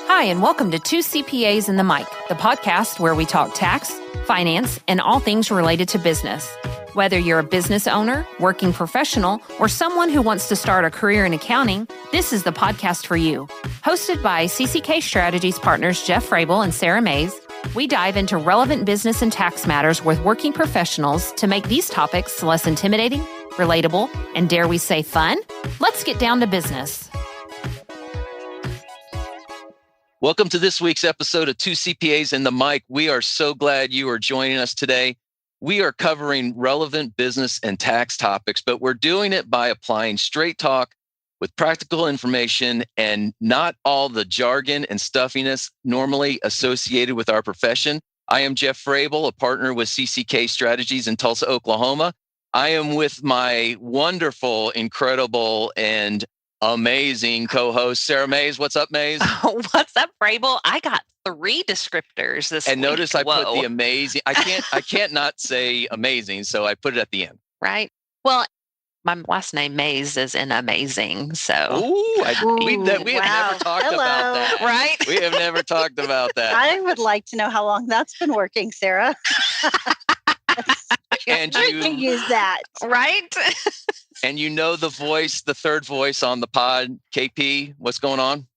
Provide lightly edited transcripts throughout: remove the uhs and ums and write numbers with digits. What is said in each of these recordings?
Hi, and welcome to Two CPAs and the Mic, the podcast where we talk tax, finance, and all things related to business. Whether you're a business owner, working professional, or someone who wants to start a career in accounting, this is the podcast for you. Hosted by CCK Strategies partners Jeff Frable and Sara Mays, we dive into relevant business and tax matters with working professionals to make these topics less intimidating, relatable, and dare we say fun? Let's get down to business. Welcome to this week's episode of Two CPAs and the Mic. We are so glad you are joining us today. We are covering relevant business and tax topics, but we're doing it by applying straight talk with practical information and not all the jargon and stuffiness normally associated with our profession. I am Jeff Frable, a partner with CCK Strategies in Tulsa, Oklahoma. I am with my wonderful, incredible, and amazing co-host, Sara Mays. What's up, Mays? Oh, what's up, Frable? I got 3 descriptors this week. And notice I put the amazing. I can't not say amazing, so I put it at the end. Right. Well, my last name Mays is in amazing. So we have never talked about that. Right? We have never talked about that. I would like to know how long that's been working, Sara. And you can use that. Right? And you know the voice, the third voice on the pod, KP, what's going on?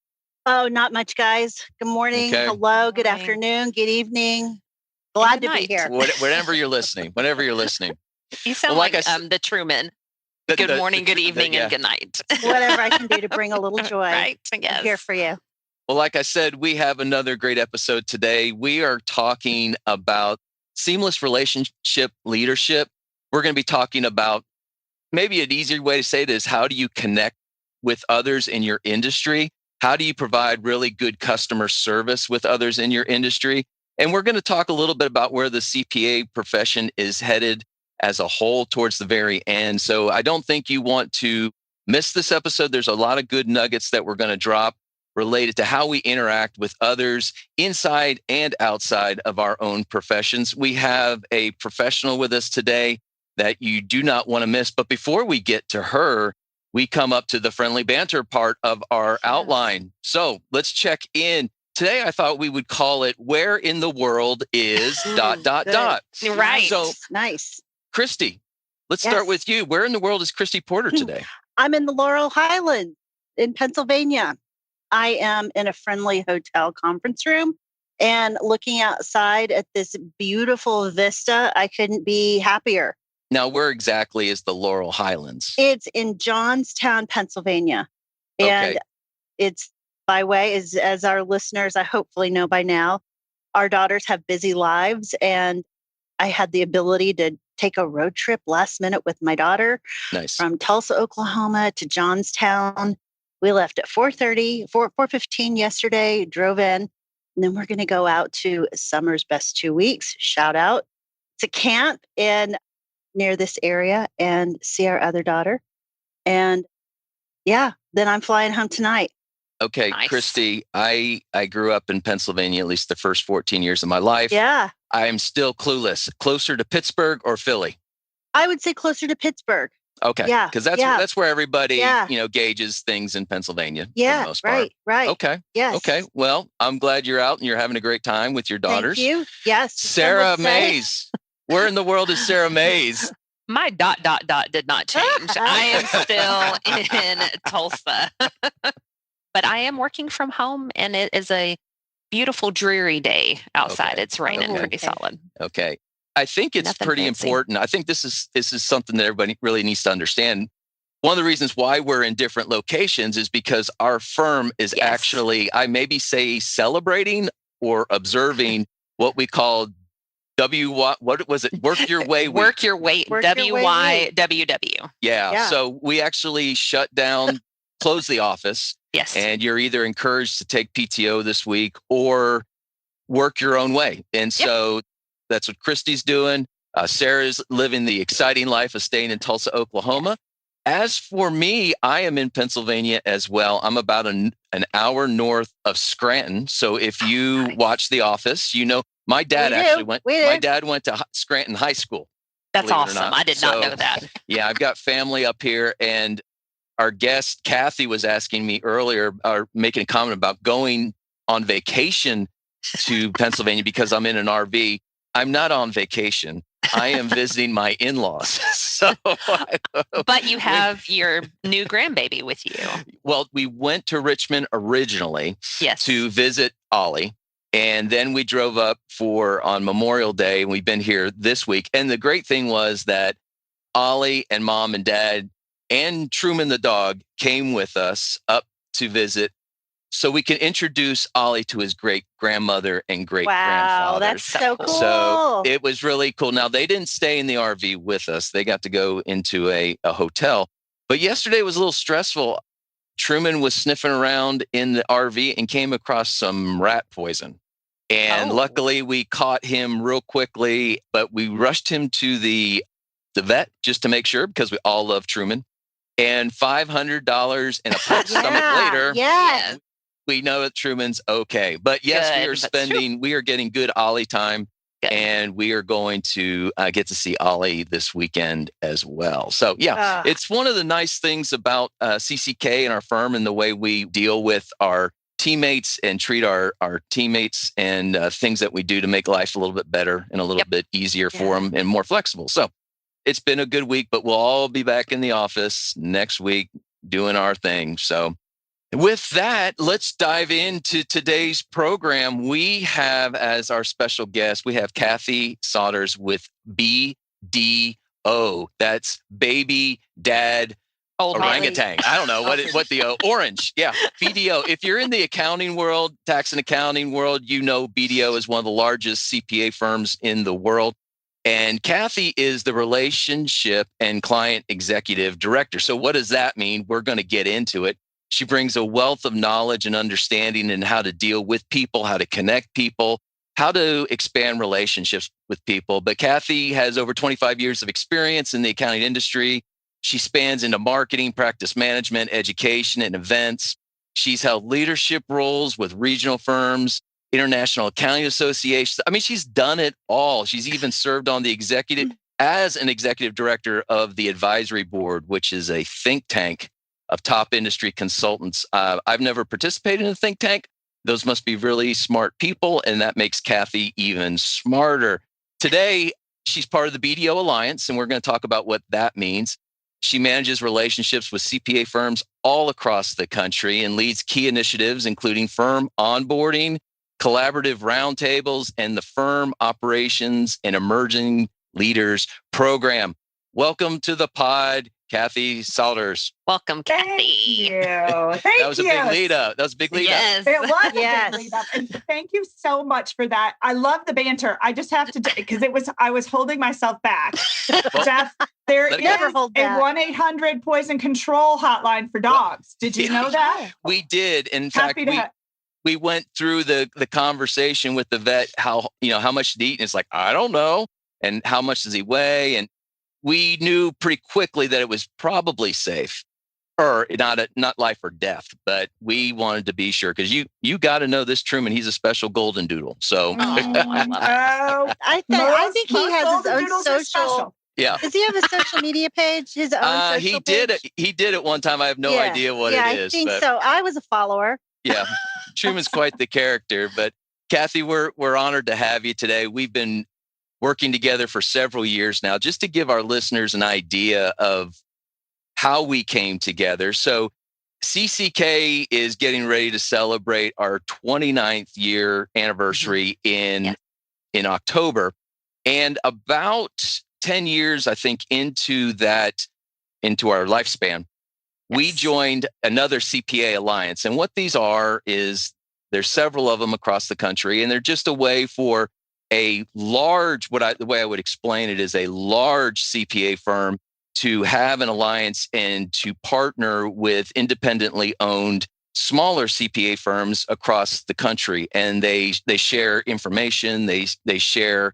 Oh, not much, guys. Good morning. Okay. Hello. Good afternoon. Good evening. Glad to be here. Whenever you're listening. You sound like the Truman. Good morning, good evening, and good night. Whatever I can do to bring a little joy. Right? Yes. I'm here for you. Well, like I said, we have another great episode today. We are talking about seamless relationship leadership. We're going to be talking about, maybe an easier way to say it is, how do you connect with others in your industry? How do you provide really good customer service with others in your industry? And we're going to talk a little bit about where the CPA profession is headed as a whole towards the very end. So I don't think you want to miss this episode. There's a lot of good nuggets that we're going to drop related to how we interact with others inside and outside of our own professions. We have a professional with us today that you do not want to miss. But before we get to her, we come up to the friendly banter part of our outline. So let's check in. Today, I thought we would call it Where in the World is ... Right. So nice. Christy, let's start with you. Where in the world is Christy Porter today? I'm in the Laurel Highlands in Pennsylvania. I am in a friendly hotel conference room and looking outside at this beautiful vista. I couldn't be happier. Now, where exactly is the Laurel Highlands? It's in Johnstown, Pennsylvania. And it's by way, as our listeners, I hopefully know by now, our daughters have busy lives. And I had the ability to take a road trip last minute with my daughter from Tulsa, Oklahoma to Johnstown. We left at 4:15 yesterday, drove in, and then we're going to go out to Summer's Best 2 Weeks. Shout out. It's a camp near this area and see our other daughter. And then I'm flying home tonight. Okay, nice. Christy, I grew up in Pennsylvania at least the first 14 years of my life. Yeah. I am still clueless. Closer to Pittsburgh or Philly? I would say closer to Pittsburgh. Okay. Yeah. Because that's where everybody, gauges things in Pennsylvania. Yeah. For the most part. Right. Okay. Yes. Okay. Well, I'm glad you're out and you're having a great time with your daughters. Thank you. Yes. Sara Mays. Where in the world is Sara Mays? My ... did not change. I am still in Tulsa. But I am working from home, and it is a beautiful, dreary day outside. Okay. It's raining pretty solid. Okay. I think it's pretty important. I think this is something that everybody really needs to understand. One of the reasons why we're in different locations is because our firm is actually, I maybe say, celebrating or observing what we call what was it? Work Your Way Week. Work Your Way, WYWW. Yeah. So we actually shut down, closed the office. Yes. And you're either encouraged to take PTO this week or work your own way. And so that's what Christy's doing. Sarah's living the exciting life of staying in Tulsa, Oklahoma. As for me, I am in Pennsylvania as well. I'm about an hour north of Scranton. So if you watch The Office, you know, my dad went to Scranton High School. That's awesome. I did not know that. Yeah, I've got family up here, and our guest, Kathy, was asking me earlier, or making a comment about going on vacation to Pennsylvania because I'm in an RV. I'm not on vacation. I am visiting my in-laws. But you have your new grandbaby with you. Well, we went to Richmond originally to visit Ollie. And then we drove up on Memorial Day, and we've been here this week. And the great thing was that Ollie and Mom and Dad and Truman the dog came with us up to visit, so we can introduce Ollie to his great grandmother and great grandfather. Wow, that's so cool. So it was really cool. Now, they didn't stay in the RV with us. They got to go into a hotel. But yesterday was a little stressful. Truman was sniffing around in the RV and came across some rat poison. And luckily, we caught him real quickly, but we rushed him to the vet just to make sure, because we all love Truman. And $500 in a pet stomach later, we know that Truman's okay. But yes, we are getting good Ollie time. Good. And we are going to get to see Ollie this weekend as well. So it's one of the nice things about CCK and our firm and the way we deal with our teammates and treat our teammates and things that we do to make life a little bit better and a little bit easier for them and more flexible. So it's been a good week, but we'll all be back in the office next week doing our thing. So with that, let's dive into today's program. We have as our special guest, we have Kathy Towne-Sautters with BDO. That's Baby Dad Orangutan. I don't know what the orange. Yeah. BDO. If you're in the accounting world, tax and accounting world, you know BDO is one of the largest CPA firms in the world. And Kathy is the relationship and client executive director. So what does that mean? We're going to get into it. She brings a wealth of knowledge and understanding in how to deal with people, how to connect people, how to expand relationships with people. But Kathy has over 25 years of experience in the accounting industry. She spans into marketing, practice management, education, and events. She's held leadership roles with regional firms, international accounting associations. I mean, she's done it all. She's even served on the as an executive director of the advisory board, which is a think tank of top industry consultants. I've never participated in a think tank. Those must be really smart people, and that makes Kathy even smarter. Today, she's part of the BDO Alliance, and we're going to talk about what that means. She manages relationships with CPA firms all across the country and leads key initiatives, including firm onboarding, collaborative roundtables, and the firm operations and emerging leaders program. Welcome to the pod, Kathy Towne-Sautters. Welcome, Kathy. Thank you. That was a big lead up. That was a big lead up. It was a big lead up. And thank you so much for that. I love the banter. I just have to, because I was holding myself back. Jeff, there is a 1-800 poison control hotline for dogs. Did you know that? We did. In fact, we went through the conversation with the vet, how much to eat. And it's like, I don't know. And how much does he weigh? And we knew pretty quickly that it was probably safe, or not life or death, but we wanted to be sure, because you got to know this Truman. He's a special golden doodle. So I think he has his own social. Yeah. Does he have a social media page? His own social page? He did it one time. I have no idea what it is. I think so. I was a follower. Yeah. Truman's quite the character. But Kathy, we're honored to have you today. We've been working together for several years now, just to give our listeners an idea of how we came together. So CCK is getting ready to celebrate our 29th year anniversary in October. And about 10 years, I think, into our lifespan, we joined another CPA alliance. And what these is there's several of them across the country, and they're just a way for a large, the way I would explain it is a large CPA firm to have an alliance and to partner with independently owned smaller CPA firms across the country. And they share information, they share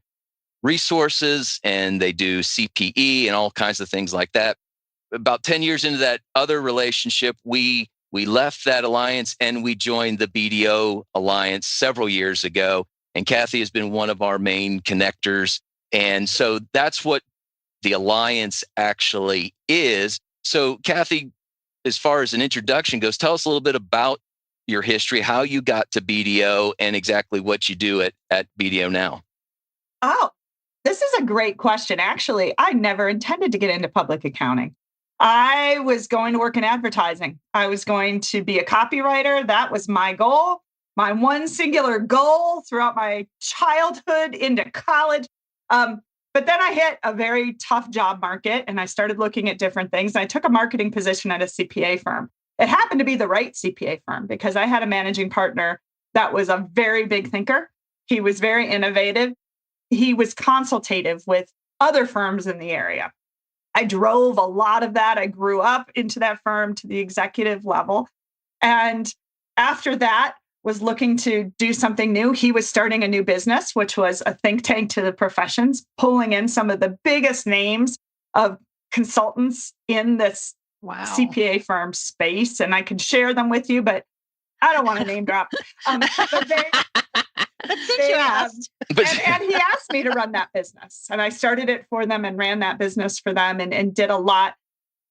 resources, and they do CPE and all kinds of things like that. About 10 years into that other relationship, we left that alliance and we joined the BDO Alliance several years ago. And Kathy has been one of our main connectors. And so that's what the alliance actually is. So Kathy, as far as an introduction goes, tell us a little bit about your history, how you got to BDO, and exactly what you do at BDO now. Oh, this is a great question. Actually, I never intended to get into public accounting. I was going to work in advertising. I was going to be a copywriter. That was my goal, my one singular goal throughout my childhood into college. But then I hit a very tough job market and I started looking at different things. I took a marketing position at a CPA firm. It happened to be the right CPA firm because I had a managing partner that was a very big thinker. He was very innovative. He was consultative with other firms in the area. I drove a lot of that. I grew up into that firm to the executive level. And after that, was looking to do something new. He was starting a new business, which was a think tank to the professions, pulling in some of the biggest names of consultants in this CPA firm space. And I could share them with you, but I don't want to name drop. But since you asked. And he asked me to run that business. And I started it for them and ran that business for them and did a lot.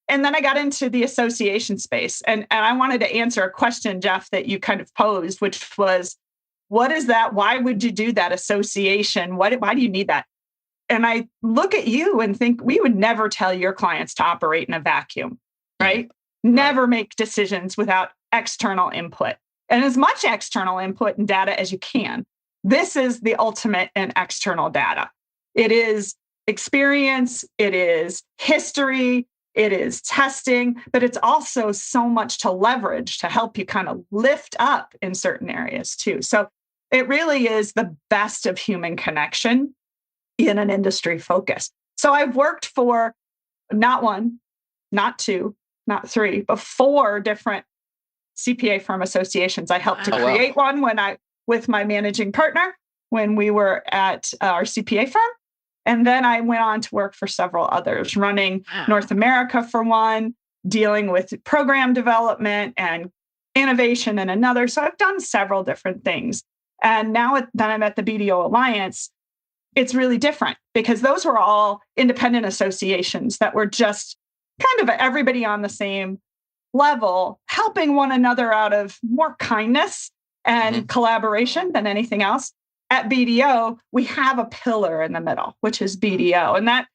And then I got into the association space. And I wanted to answer a question, Jeff, that you kind of posed, which was, what is that? Why would you do that association? Why do you need that? And I look at you and think we would never tell your clients to operate in a vacuum, right? Mm-hmm. Never make decisions without external input. And as much external input and data as you can. This is the ultimate in external data. It is experience, it is history, it is testing, but it's also so much to leverage to help you kind of lift up in certain areas too. So it really is the best of human connection in an industry focus. So I've worked for not one, not two, not three, but 4 different CPA firm associations. I helped to create one with my managing partner when we were at our CPA firm. And then I went on to work for several others, running North America for one, dealing with program development and innovation in another. So I've done several different things. And now that I'm at the BDO Alliance, it's really different because those were all independent associations that were just kind of everybody on the same level, helping one another out of more kindness and collaboration than anything else. At BDO, we have a pillar in the middle, which is BDO. And that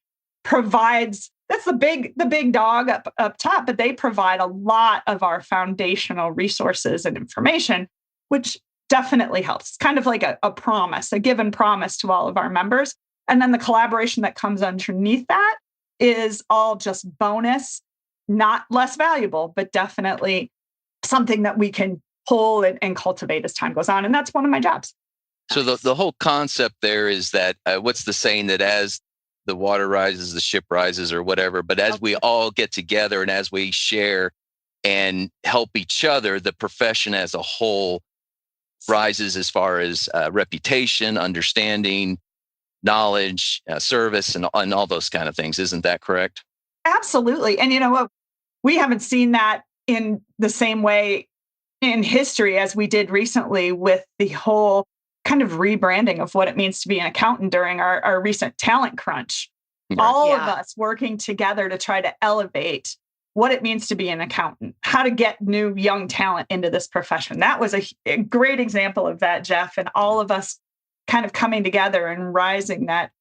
provides, that's the big dog up top, but they provide a lot of our foundational resources and information, which definitely helps. It's kind of like a promise, a given promise to all of our members. And then the collaboration that comes underneath that is all just bonus, not less valuable, but definitely something that we can pull and cultivate as time goes on. And that's one of my jobs. So the whole concept there is that, what's the saying, that as the water rises, the ship rises or whatever, but as we all get together and as we share and help each other, the profession as a whole rises as far as reputation, understanding, knowledge, service, and all those kind of things. Isn't that correct? Absolutely. And you know what? We haven't seen that in the same way in history as we did recently with the whole kind of rebranding of what it means to be an accountant during our recent talent crunch. Right. All of us working together to try to elevate what it means to be an accountant, how to get new young talent into this profession. That was a great example of that, Jeff, and all of us kind of coming together and rising that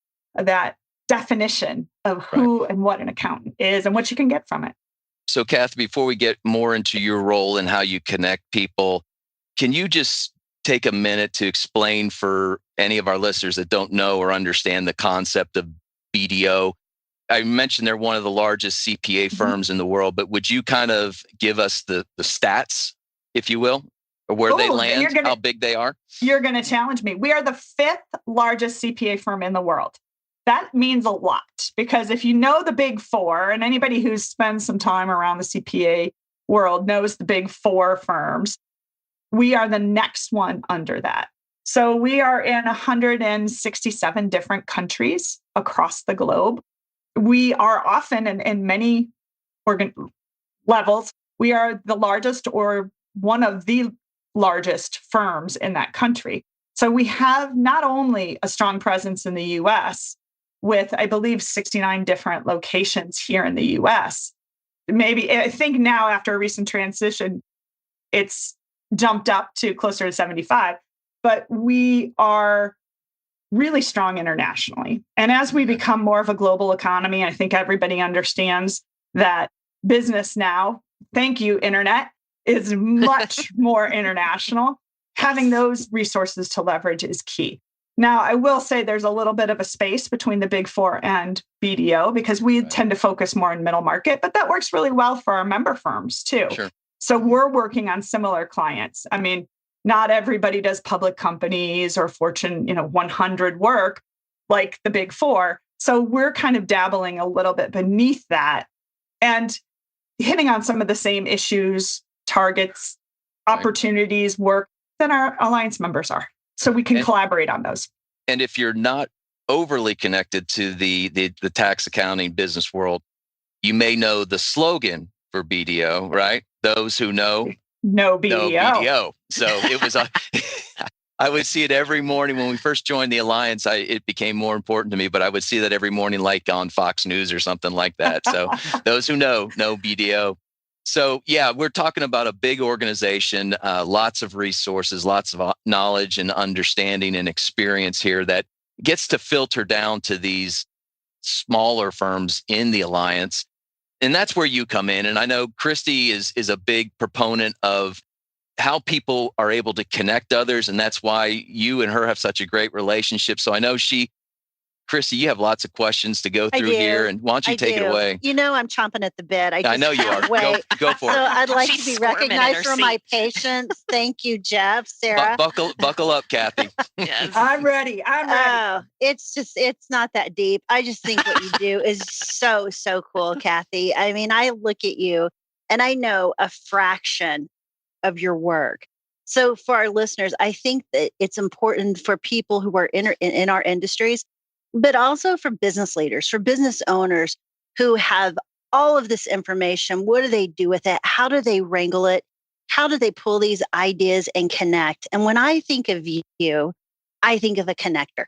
definition of who and what an accountant is and what you can get from it. So, Kathy, before we get more into your role and how you connect people, can you just take a minute to explain for any of our listeners that don't know or understand the concept of BDO? I mentioned they're one of the largest CPA firms in the world, but would you kind of give us the stats, if you will, or where they land, how big they are? You're going to challenge me. We are the 5th largest CPA firm in the world. That means a lot because if you know the big 4, and anybody who spends some time around the CPA world knows the big 4 firms, we are the next one under that. So we are in 167 different countries across the globe. We are often in many levels, we are the largest or one of the largest firms in that country. So we have not only a strong presence in the US with, I believe, 69 different locations here in the US, maybe, I think now after a recent transition, it's jumped up to closer to 75, but we are really strong internationally. And as we become more of a global economy, I think everybody understands that business now, thank you, internet, is much more international. Having those resources to leverage is key. Now, I will say there's a little bit of a space between the big four and BDO because we tend to focus more in middle market, but that works really well for our member firms too. Sure. So we're working on similar clients. I mean, not everybody does public companies or Fortune, 100 work like the big four. So we're kind of dabbling a little bit beneath that and hitting on some of the same issues, targets, opportunities, work than our Alliance members are. So we can collaborate on those. And if you're not overly connected to the tax accounting business world, you may know the slogan for BDO, right? Those who know. No BDO. No BDO. So it was, I would see it every morning when we first joined the Alliance. It became more important to me, but I would see that every morning, like on Fox News or something like that. So those who know BDO. So yeah, we're talking about a big organization, lots of resources, lots of knowledge and understanding and experience here that gets to filter down to these smaller firms in the Alliance. And that's where you come in. And I know Christy is a big proponent of how people are able to connect others. And that's why you and her have such a great relationship. So I know Christy, you have lots of questions to go through here. And why don't you take it away? I'm chomping at the bit. I know you are. Go for it. So I'd like to be recognized for my patience. Thank you, Jeff, Sarah. Buckle up, Kathy. Yes. I'm ready. Oh, it's not that deep. I just think what you do is so cool, Kathy. I mean, I look at you and I know a fraction of your work. So for our listeners, I think that it's important for people who are in our industries, but also for business leaders, for business owners who have all of this information. What do they do with it? How do they wrangle it? How do they pull these ideas and connect? And when I think of you, I think of a connector.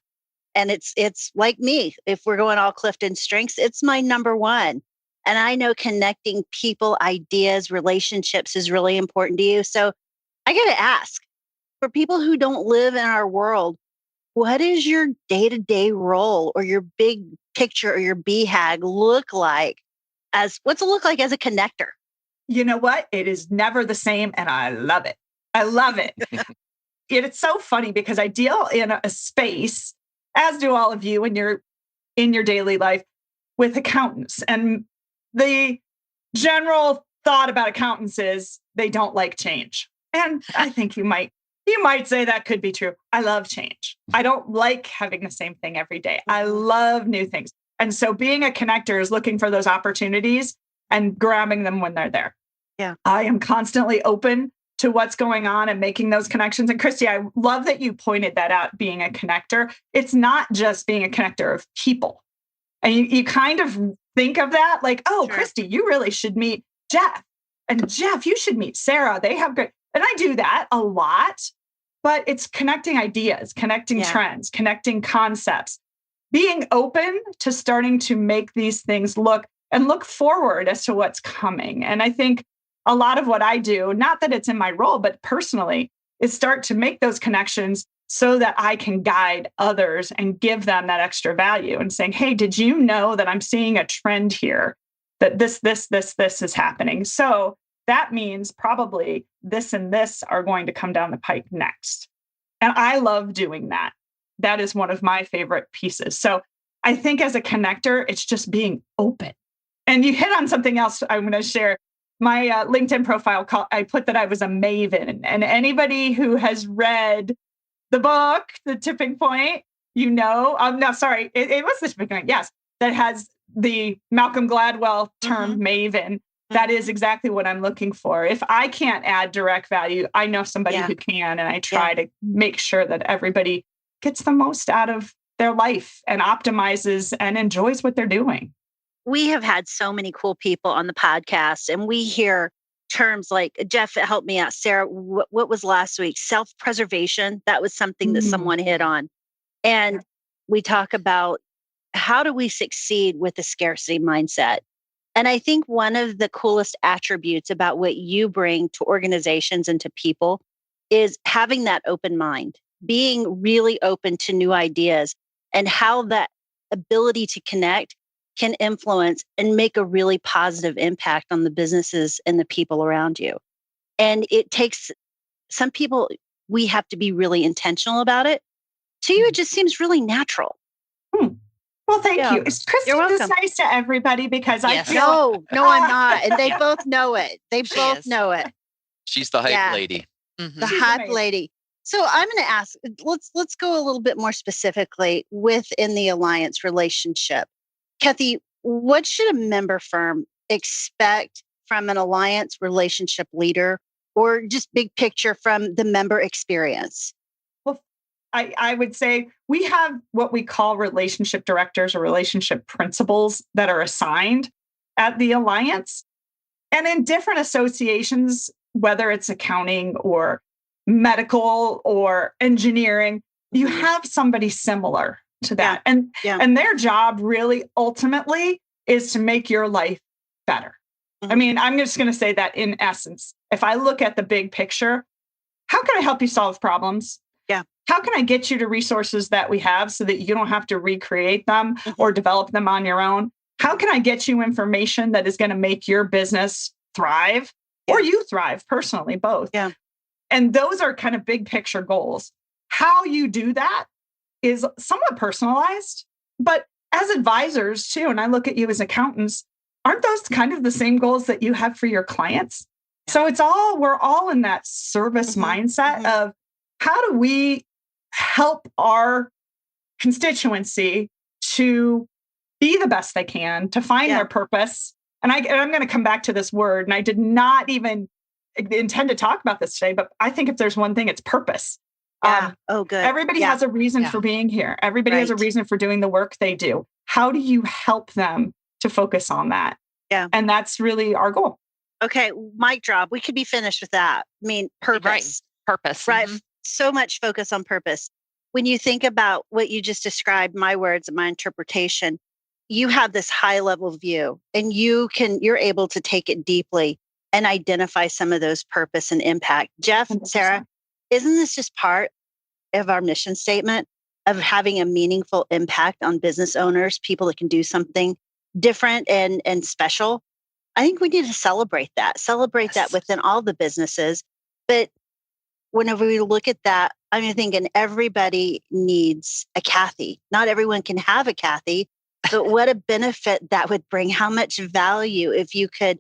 And it's like me. If we're going all Clifton strengths, it's my number one. And I know connecting people, ideas, relationships is really important to you. So I got to ask, for people who don't live in our world, what is your day-to-day role or your big picture or your BHAG look like? What's it look like as a connector? You know what? It is never the same. And I love it. I love it. It's so funny because I deal in a space, as do all of you when you're in your daily life, with accountants. And the general thought about accountants is they don't like change. And I think you might say that could be true. I love change. I don't like having the same thing every day. I love new things. And so being a connector is looking for those opportunities and grabbing them when they're there. Yeah. I am constantly open to what's going on and making those connections. And Christy, I love that you pointed that out, being a connector. It's not just being a connector of people. And you kind of think of that like, oh, sure. Christy, you really should meet Jeff. And Jeff, you should meet Sarah. They have great. And I do that a lot, but it's connecting ideas, connecting trends, connecting concepts, being open to starting to make these things look forward as to what's coming. And I think a lot of what I do, not that it's in my role, but personally, is start to make those connections so that I can guide others and give them that extra value and saying, hey, did you know that I'm seeing a trend here, that this is happening? So that means probably this and this are going to come down the pike next. And I love doing that. That is one of my favorite pieces. So I think as a connector, it's just being open. And you hit on something else I'm going to share. My LinkedIn profile, I put that I was a maven. And anybody who has read the book, The Tipping Point, it was The Tipping Point, yes, that has the Malcolm Gladwell term maven. That is exactly what I'm looking for. If I can't add direct value, I know somebody who can, and I try to make sure that everybody gets the most out of their life and optimizes and enjoys what they're doing. We have had so many cool people on the podcast, and we hear terms like, Jeff, help me out. Sarah, what was last week? Self-preservation. That was something that someone hit on. And we talk about how do we succeed with the scarcity mindset? And I think one of the coolest attributes about what you bring to organizations and to people is having that open mind, being really open to new ideas and how that ability to connect can influence and make a really positive impact on the businesses and the people around you. And it takes some people, we have to be really intentional about it. To you, it just seems really natural. Well, thank you. Is Christine this nice to everybody? Because I feel... No, I'm not. And they both know it. They both know it. She's the hype lady. Mm-hmm. The hype lady. So I'm going to ask, let's go a little bit more specifically within the Alliance relationship. Kathy, what should a member firm expect from an Alliance relationship leader, or just big picture from the member experience? Well, I would say we have what we call relationship directors or relationship principals that are assigned at the Alliance. And in different associations, whether it's accounting or medical or engineering, you have somebody similar to that. And their job really ultimately is to make your life better. I mean, I'm just going to say that in essence, if I look at the big picture, how can I help you solve problems? Yeah. How can I get you to resources that we have so that you don't have to recreate them or develop them on your own? How can I get you information that is going to make your business thrive or you thrive personally, both? Yeah. And those are kind of big picture goals. How you do that is somewhat personalized, but as advisors too, and I look at you as accountants, aren't those kind of the same goals that you have for your clients? So we're all in that service mindset of how do we help our constituency to be the best they can, to find their purpose. And I'm going to come back to this word, and I did not even intend to talk about this today, but I think if there's one thing, it's purpose. Good. Everybody has a reason for being here. Everybody has a reason for doing the work they do. How do you help them to focus on that? Yeah. And that's really our goal. Okay. Mic drop. We could be finished with that. I mean, purpose. Right. Purpose. Right. Mm-hmm. So much focus on purpose. When you think about what you just described, my words and my interpretation, you have this high level view, and you're able to take it deeply and identify some of those purpose and impact. Jeff, 100%. Sarah, isn't this just part of our mission statement of having a meaningful impact on business owners, people that can do something different and special? I think we need to celebrate that within all the businesses. But whenever we look at that, I'm thinking everybody needs a Kathy. Not everyone can have a Kathy, but what a benefit that would bring. How much value if you could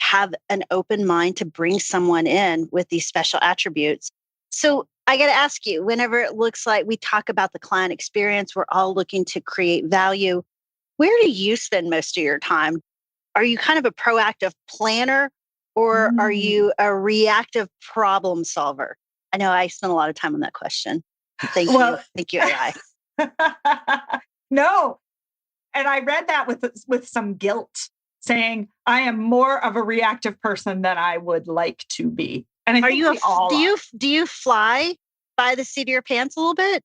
have an open mind to bring someone in with these special attributes. So I got to ask you, whenever it looks like we talk about the client experience, we're all looking to create value. Where do you spend most of your time? Are you kind of a proactive planner, or are you a reactive problem solver? I know I spent a lot of time on that question. Thank you, AI. No. And I read that with some guilt, saying I am more of a reactive person than I would like to be. And I think do you fly by the seat of your pants a little bit?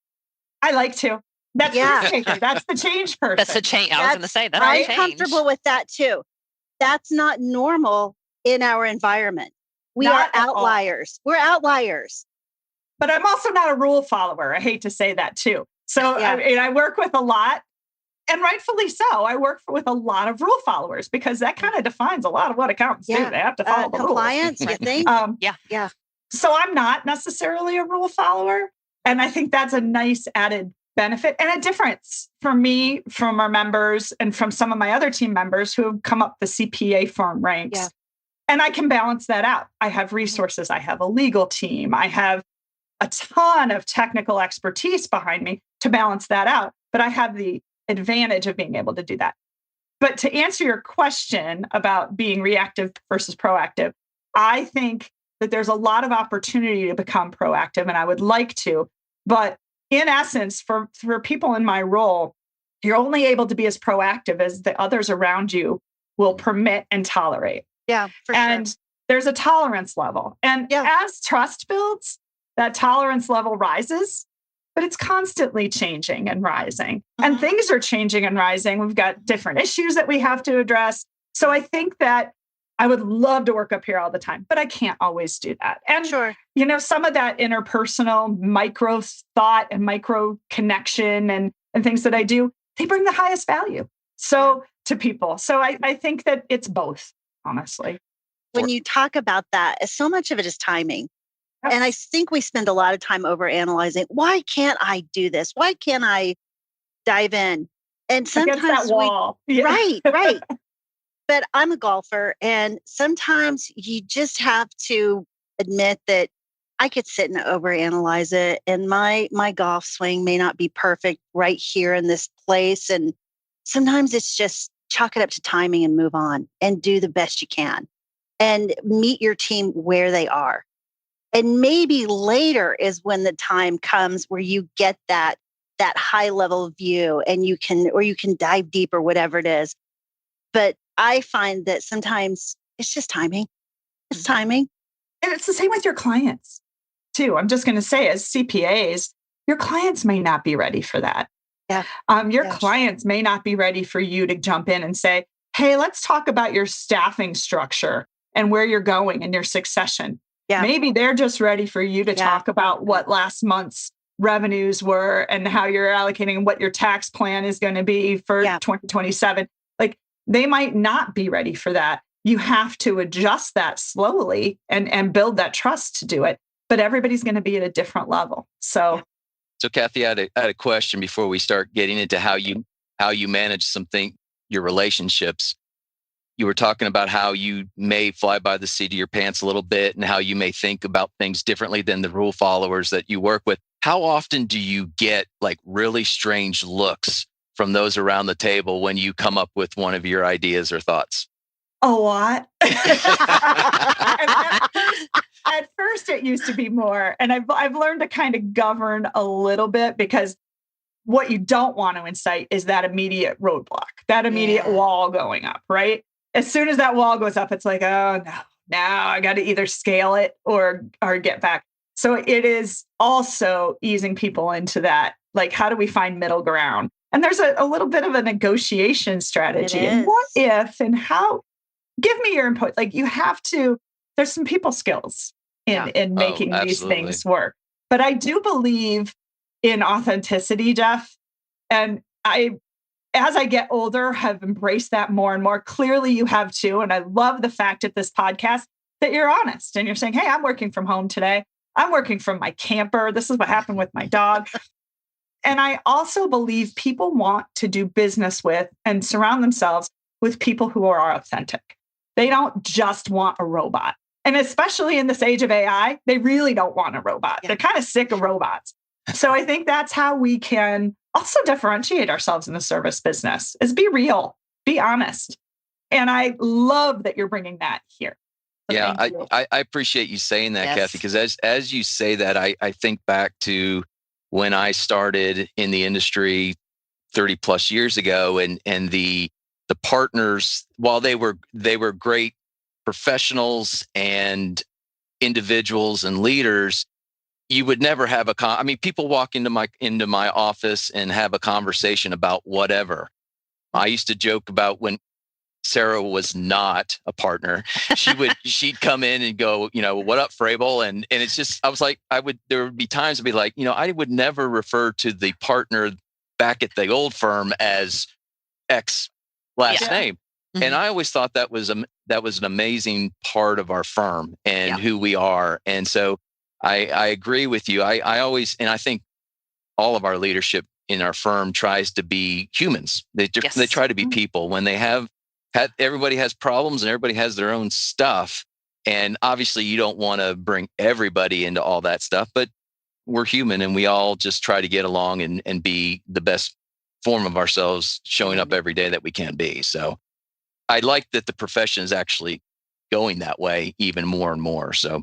I like to. That's that's the change person. That's the change. I was going to say that. I'm comfortable with that too. That's not normal in our environment. We are outliers. We're outliers. But I'm also not a rule follower. I hate to say that too. So I work with a lot, and rightfully so. I work with a lot of rule followers because that kind of defines a lot of what accountants do. They have to follow the compliance, rules. You think? Yeah. So I'm not necessarily a rule follower. And I think that's a nice added benefit and a difference for me, from our members, and from some of my other team members who have come up the CPA firm ranks. Yeah. And I can balance that out. I have resources. I have a legal team. I have a ton of technical expertise behind me to balance that out. But I have the advantage of being able to do that. But to answer your question about being reactive versus proactive, I think that there's a lot of opportunity to become proactive, and I would like to. But in essence, for people in my role, you're only able to be as proactive as the others around you will permit and tolerate. Yeah, for sure. And there's a tolerance level. And as trust builds, that tolerance level rises, but it's constantly changing and rising. And things are changing and rising. We've got different issues that we have to address. So I think that I would love to work up here all the time, but I can't always do that. And, some of that interpersonal micro thought and micro connection and things that I do, they bring the highest value to people. So I think that it's both, honestly. When you talk about that, so much of it is timing. Yep. And I think we spend a lot of time overanalyzing. Why can't I do this? Why can't I dive in? And sometimes against that wall. Right. But I'm a golfer, and sometimes you just have to admit that I could sit and overanalyze it, and my golf swing may not be perfect right here in this place. And sometimes it's just chalk it up to timing and move on and do the best you can and meet your team where they are. And maybe later is when the time comes where you get that high level view and you can dive deep or whatever it is. But I find that sometimes it's just timing. It's timing. And it's the same with your clients too. I'm just going to say, as CPAs, your clients may not be ready for that. Yeah. Your clients may not be ready for you to jump in and say, hey, let's talk about your staffing structure and where you're going and your succession. Yeah. Maybe they're just ready for you to talk about what last month's revenues were and how you're allocating and what your tax plan is going to be for 2027. Like, they might not be ready for that. You have to adjust that slowly and build that trust to do it. But everybody's going to be at a different level. So Kathy, I had a question before we start getting into how you manage your relationships. You were talking about how you may fly by the seat of your pants a little bit and how you may think about things differently than the rule followers that you work with. How often do you get like really strange looks from those around the table when you come up with one of your ideas or thoughts? A lot. At first, it used to be more. And I've learned to kind of govern a little bit, because what you don't want to incite is that immediate roadblock, that immediate wall going up, right? As soon as that wall goes up, it's like, oh, no, now I got to either scale it or get back. So it is also easing people into that. Like, how do we find middle ground? And there's a little bit of a negotiation strategy. And what if and how? Give me your input. Like, you have to, there's some people skills in making these things work. But I do believe in authenticity, Jeff. And as I get older, have embraced that more and more. Clearly you have too. And I love the fact at this podcast that you're honest and you're saying, hey, I'm working from home today. I'm working from my camper. This is what happened with my dog. And I also believe people want to do business with and surround themselves with people who are authentic. They don't just want a robot. And especially in this age of AI, they really don't want a robot. Yeah. They're kind of sick of robots. So I think that's how we can also differentiate ourselves in the service business, is be real, be honest. And I love that you're bringing that here. So I appreciate you saying that, Kathy, because as you say that, I think back to when I started in the industry 30 plus years ago, and the partners, while they were great professionals and individuals and leaders, you would never have people walk into my office and have a conversation about whatever. I used to joke about when Sarah was not a partner, she'd come in and go, what up, Frable? And it's just, I was like, there would be times I'd be like, I would never refer to the partner back at the old firm as X last name. Mm-hmm. And I always thought that was an amazing part of our firm and who we are. And so I agree with you. I always, and I think all of our leadership in our firm tries to be humans. They try to be people. When they everybody has problems and everybody has their own stuff. And obviously you don't want to bring everybody into all that stuff, but we're human and we all just try to get along and be the best form of ourselves, showing up every day that we can be. So I like that the profession is actually going that way even more and more. So,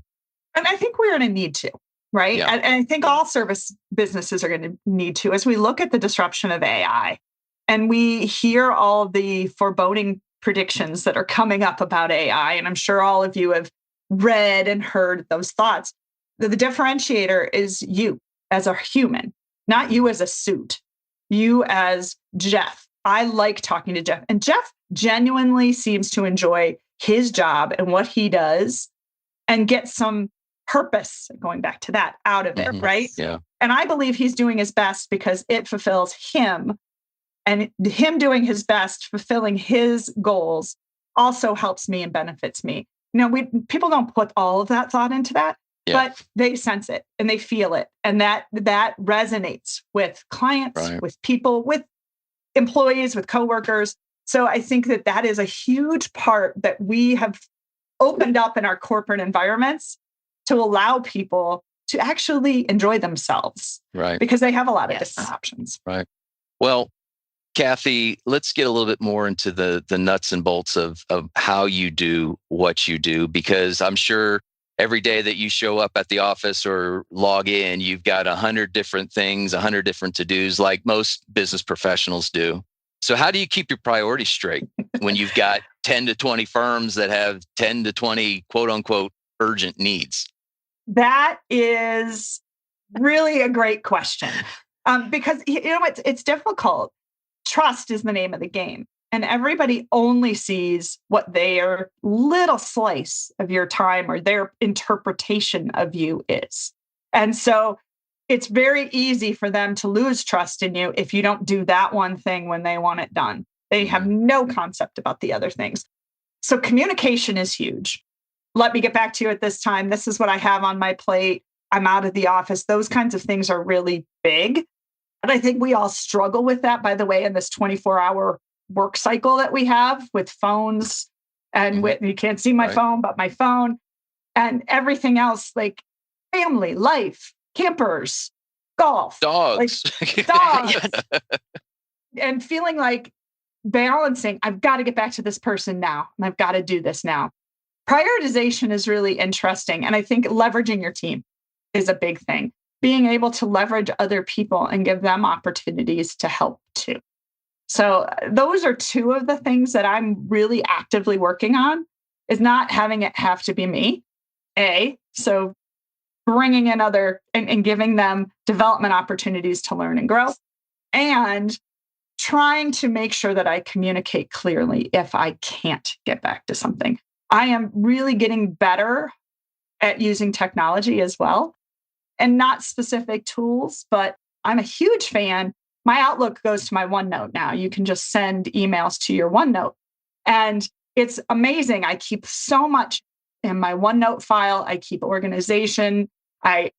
and I think we're going to need to, right? Yeah. And I think all service businesses are going to need to, as we look at the disruption of AI and we hear all the foreboding predictions that are coming up about AI. And I'm sure all of you have read and heard those thoughts. The differentiator is you as a human, not you as a suit, you as Jeff, I like talking to Jeff. And Jeff genuinely seems to enjoy his job and what he does and get some purpose, going back to that, out of it, right? Yeah. And I believe he's doing his best because it fulfills him. And him doing his best, fulfilling his goals also helps me and benefits me. People don't put all of that thought into that, but they sense it and they feel it. And that resonates with clients, with people, with employees, with coworkers. So I think that is a huge part that we have opened up in our corporate environments to allow people to actually enjoy themselves. Right. Because they have a lot of different options. Right. Well, Kathy, let's get a little bit more into the nuts and bolts of how you do what you do, because I'm sure every day that you show up at the office or log in, you've got 100 different things, 100 different to-dos like most business professionals do. So how do you keep your priorities straight when you've got 10 to 20 firms that have 10 to 20 quote unquote urgent needs? That is really a great question. Because it's difficult. Trust is the name of the game. And everybody only sees what their little slice of your time or their interpretation of you is. And so it's very easy for them to lose trust in you if you don't do that one thing when they want it done. They have no concept about the other things. So communication is huge. Let me get back to you at this time. This is what I have on my plate. I'm out of the office. Those kinds of things are really big. And I think we all struggle with that, by the way, in this 24-hour work cycle that we have with phones and you can't see my phone, but my phone and everything else, like family, life, campers, golf, dogs, and feeling like balancing, I've got to get back to this person now, and I've got to do this now. Prioritization is really interesting. And I think leveraging your team is a big thing. Being able to leverage other people and give them opportunities to help too. So those are two of the things that I'm really actively working on, is not having it have to be me. So bringing in other and giving them development opportunities to learn and grow, and trying to make sure that I communicate clearly if I can't get back to something. I am really getting better at using technology as well, and not specific tools, but I'm a huge fan. My Outlook goes to my OneNote now. You can just send emails to your OneNote. And it's amazing. I keep so much in my OneNote file. I keep organization. I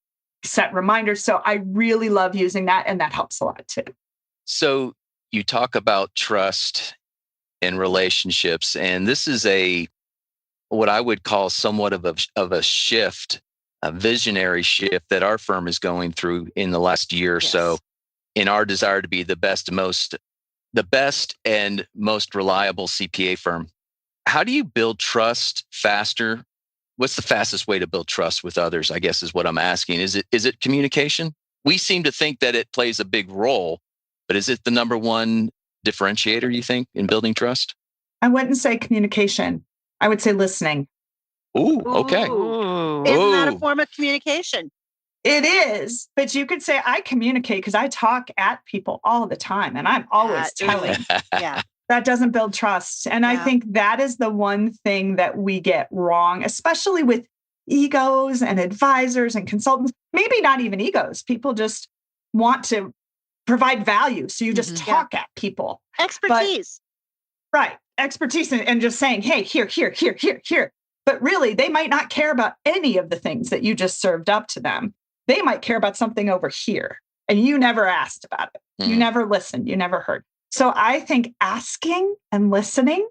set reminders. So I really love using that. And that helps a lot too. So you talk about trust and relationships. And this is what I would call somewhat of a shift, a visionary shift that our firm is going through in the last year or so, in our desire to be the best and most reliable CPA firm. How do you build trust faster? What's the fastest way to build trust with others, I guess is what I'm asking. Is it communication? We seem to think that it plays a big role, but is it the number one differentiator, you think, in building trust? I wouldn't say communication. I would say listening. Ooh, okay. Isn't that a form of communication? It is, but you could say I communicate because I talk at people all the time and I'm always telling. That doesn't build trust. And I think that is the one thing that we get wrong, especially with egos and advisors and consultants. Maybe not even egos. People just want to provide value. So you just talk at people. Expertise. Expertise and just saying, hey, here. But really, they might not care about any of the things that you just served up to them. They might care about something over here. And you never asked about it. You never listened. You never heard. So I think asking and listening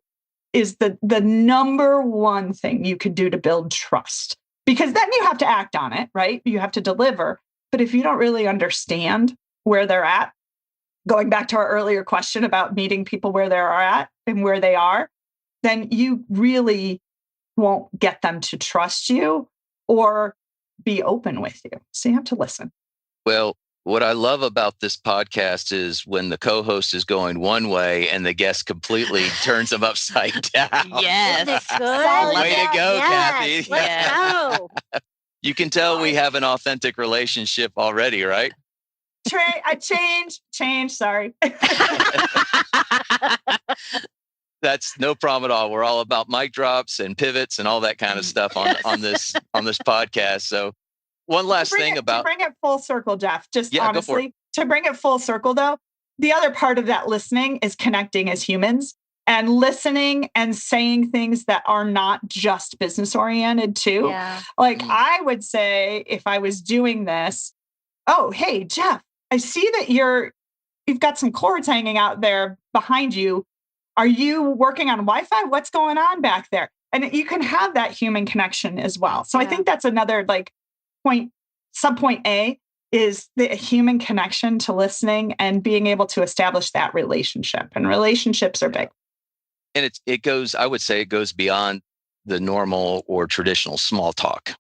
is the number one thing you could do to build trust. Because then you have to act on it, right? You have to deliver. But if you don't really understand where they're at, going back to our earlier question about meeting people where they are at and where they are, then you really won't get them to trust you or be open with you. So you have to listen. Well, what I love about this podcast is when the co-host is going one way and the guest completely turns them upside down. Yes. Way to go, Kathy. Let's go. You can tell we have an authentic relationship already, right? Change, sorry. That's no problem at all. We're all about mic drops and pivots and all that kind of stuff on this podcast. So one last thing about... To bring it full circle, Jeff, just yeah, honestly, to bring it full circle though, the other part of that listening is connecting as humans and listening and saying things that are not just business oriented too. Yeah. Like I would say if I was doing this, oh, hey, Jeff, I see that you've got some cords hanging out there behind you. Are you working on Wi-Fi? What's going on back there? And you can have that human connection as well. So I think that's another point, subpoint A is the human connection to listening and being able to establish that relationship. And relationships are big. And I would say it goes beyond the normal or traditional small talk.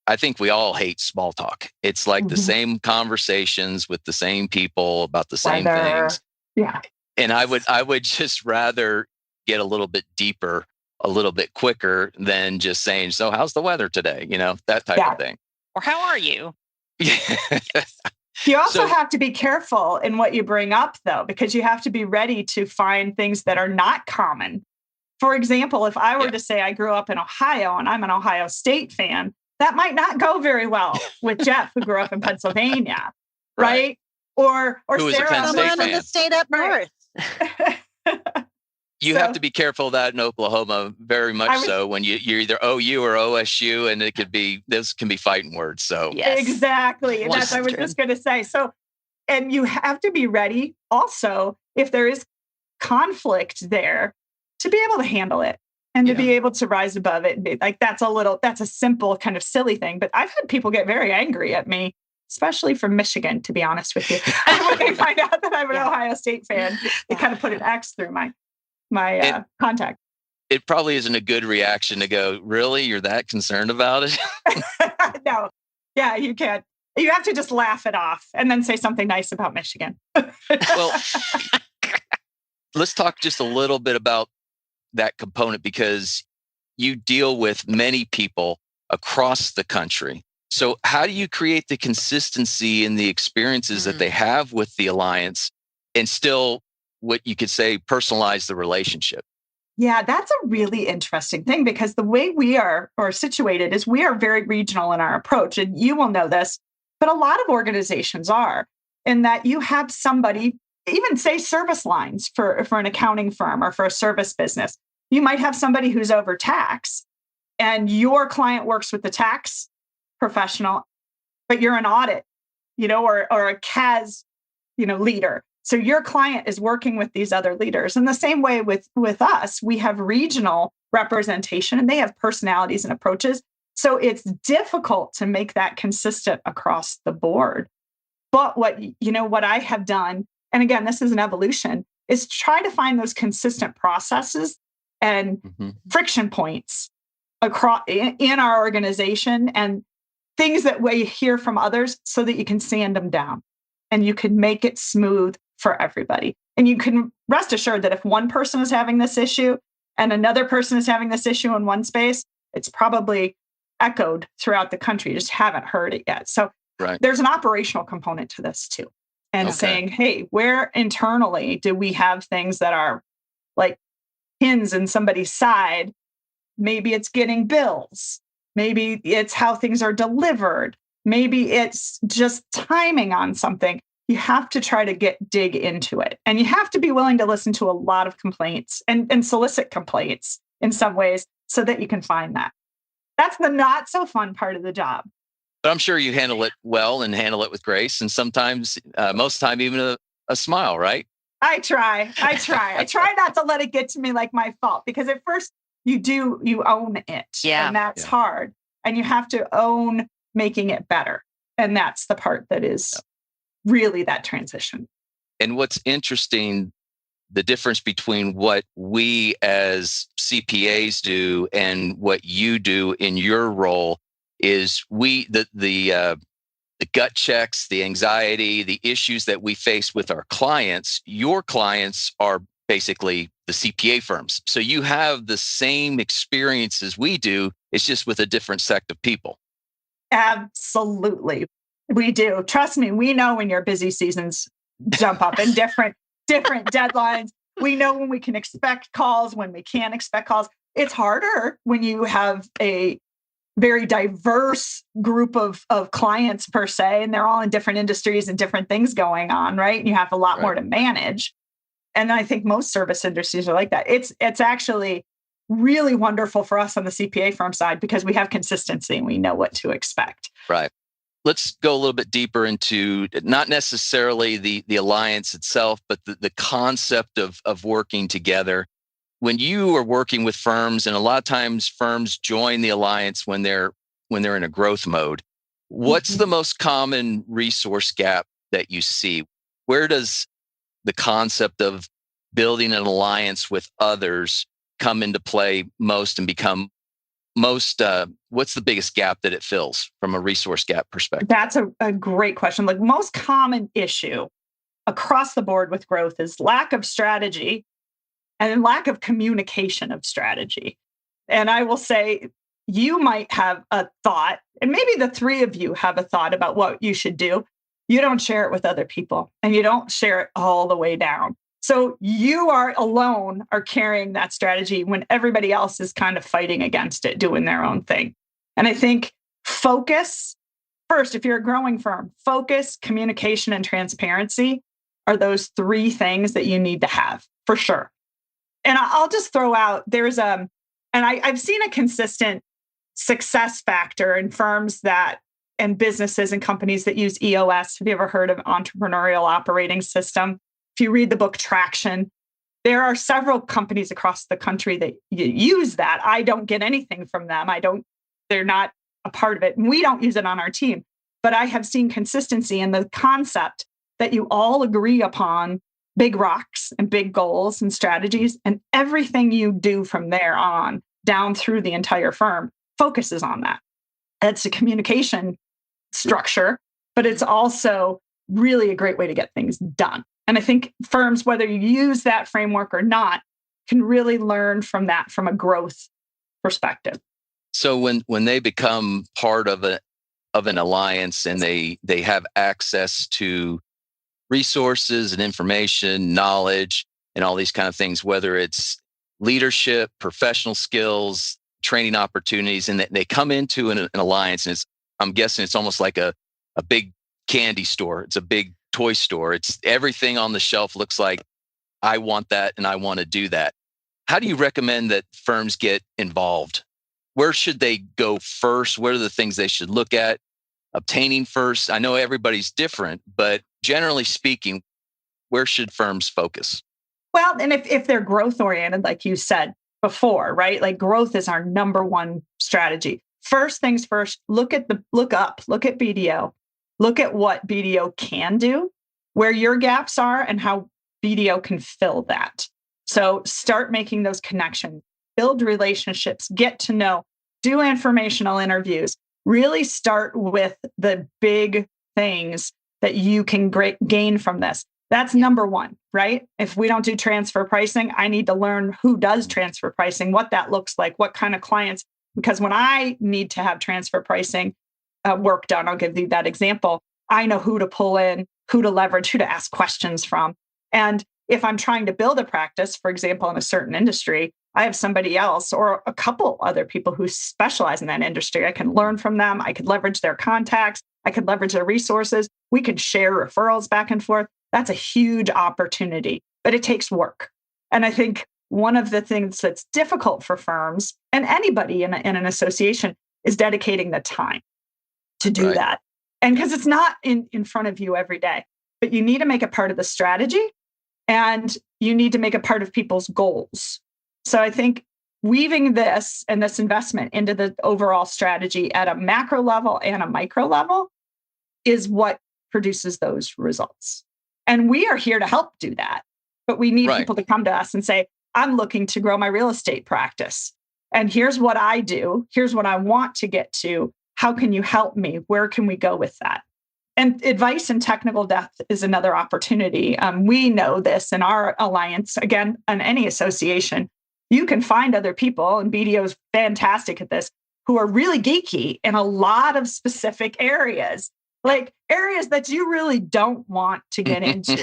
I think we all hate small talk. It's like the same conversations with the same people about the same things. Yeah. And I would just rather get a little bit deeper, a little bit quicker than just saying, so how's the weather today? That type of thing. Or how are you? You also have to be careful in what you bring up, though, because you have to be ready to find things that are not common. For example, if I were to say I grew up in Ohio and I'm an Ohio State fan, that might not go very well with Jeff, who grew up in Pennsylvania, right? Or Sarah, someone in the state up north. You have to be careful of that in Oklahoma, very much so. When you're either OU or OSU, and those can be fighting words. So exactly, and that's what I was just going to say. So, and you have to be ready also if there is conflict there to be able to handle it and to be able to rise above it and be like, that's a simple kind of silly thing. But I've had people get very angry at me, especially from Michigan, to be honest with you. When they find out that I'm an Ohio State fan, they kind of put an X through my contact. It probably isn't a good reaction to go, really? You're that concerned about it? No. Yeah, you can't. You have to just laugh it off and then say something nice about Michigan. Well, let's talk just a little bit about that component, because you deal with many people across the country. So how do you create the consistency in the experiences that they have with the Alliance and still, what you could say, personalize the relationship? Yeah, that's a really interesting thing, because the way we are situated is we are very regional in our approach. And you will know this, but a lot of organizations are, in that you have somebody, even say service lines for an accounting firm or for a service business. You might have somebody who's over tax and your client works with the tax professional, but you're an audit, or a CAS, leader. So your client is working with these other leaders. And the same way with us, we have regional representation and they have personalities and approaches. So it's difficult to make that consistent across the board. But what I have done, and again, this is an evolution, is try to find those consistent processes and friction points across in our organization and things that we hear from others so that you can sand them down and you can make it smooth for everybody. And you can rest assured that if one person is having this issue and another person is having this issue in one space, it's probably echoed throughout the country. You just haven't heard it yet. So there's an operational component to this too. And saying, hey, where internally do we have things that are like pins in somebody's side? Maybe it's getting bills. Maybe it's how things are delivered. Maybe it's just timing on something. You have to try to dig into it. And you have to be willing to listen to a lot of complaints and solicit complaints in some ways so that you can find that. That's the not so fun part of the job. But I'm sure you handle it well and handle it with grace. And sometimes, most of the time, even a smile, right? I try. I try not to let it get to me like my fault, because at first you own it. Yeah. And that's hard. And you have to own making it better. And that's the part that is really that transition. And what's interesting, the difference between what we as CPAs do and what you do in your role is the gut checks, the anxiety, the issues that we face with our clients. Your clients are basically the CPA firms. So you have the same experience as we do. It's just with a different sect of people. Absolutely. We do. Trust me, we know when your busy seasons jump up and different deadlines. We know when we can expect calls, when we can't expect calls. It's harder when you have a very diverse group of clients per se, and they're all in different industries and different things going on, right? And you have a lot more to manage. And I think most service industries are like that. It's actually really wonderful for us on the CPA firm side because we have consistency and we know what to expect. Right. Let's go a little bit deeper into not necessarily the alliance itself, but the concept of working together. When you are working with firms, and a lot of times firms join the alliance when they're in a growth mode, what's the most common resource gap that you see? Where does the concept of building an alliance with others come into play most and become most, what's the biggest gap that it fills from a resource gap perspective? That's a great question. Like most common issue across the board with growth is lack of strategy and lack of communication of strategy. And I will say, you might have a thought, and maybe the three of you have a thought about what you should do. You don't share it with other people, and you don't share it all the way down. So you are alone are carrying that strategy when everybody else is kind of fighting against it, doing their own thing. And I think focus, first, if you're a growing firm, focus, communication, and transparency are those three things that you need to have for sure. And I'll just throw out, I've seen a consistent success factor in firms and businesses and companies that use EOS. Have you ever heard of Entrepreneurial Operating System? If you read the book Traction, there are several companies across the country that use that. I don't get anything from them. They're not a part of it. And we don't use it on our team. But I have seen consistency in the concept that you all agree upon big rocks and big goals and strategies, and everything you do from there on down through the entire firm focuses on that. It's a communication structure, but it's also really a great way to get things done. And I think firms, whether you use that framework or not, can really learn from that from a growth perspective. So when they become part of an alliance and they have access to resources and information, knowledge, and all these kind of things, whether it's leadership, professional skills, training opportunities, and they come into an alliance, and I'm guessing it's almost like a big candy store. It's a big toy store. It's everything on the shelf looks like, I want that and I want to do that. How do you recommend that firms get involved? Where should they go first? What are the things they should look at obtaining first? I know everybody's different, but generally speaking, where should firms focus? Well, and if they're growth oriented, like you said before, right? Like growth is our number one strategy. First things first, look at BDO. Look at what BDO can do, where your gaps are, and how BDO can fill that. So start making those connections, build relationships, get to know, do informational interviews, really start with the big things that you can gain from this. That's number one, right? If we don't do transfer pricing, I need to learn who does transfer pricing, what that looks like, what kind of clients, because when I need to have transfer pricing work done, I'll give you that example. I know who to pull in, who to leverage, who to ask questions from. And if I'm trying to build a practice, for example, in a certain industry, I have somebody else or a couple other people who specialize in that industry. I can learn from them. I could leverage their contacts. I could leverage their resources. We could share referrals back and forth. That's a huge opportunity, but it takes work. And I think one of the things that's difficult for firms and anybody in an association is dedicating the time to do that. And because it's not in front of you every day, but you need to make it part of the strategy and you need to make it part of people's goals. So I think weaving this and this investment into the overall strategy at a macro level and a micro level is what produces those results. And we are here to help do that. But we need people to come to us and say, I'm looking to grow my real estate practice. And here's what I do. Here's what I want to get to. How can you help me? Where can we go with that? And advice and technical depth is another opportunity. We know this in our alliance, again, in any association. You can find other people, and BDO is fantastic at this, who are really geeky in a lot of specific areas, like areas that you really don't want to get into.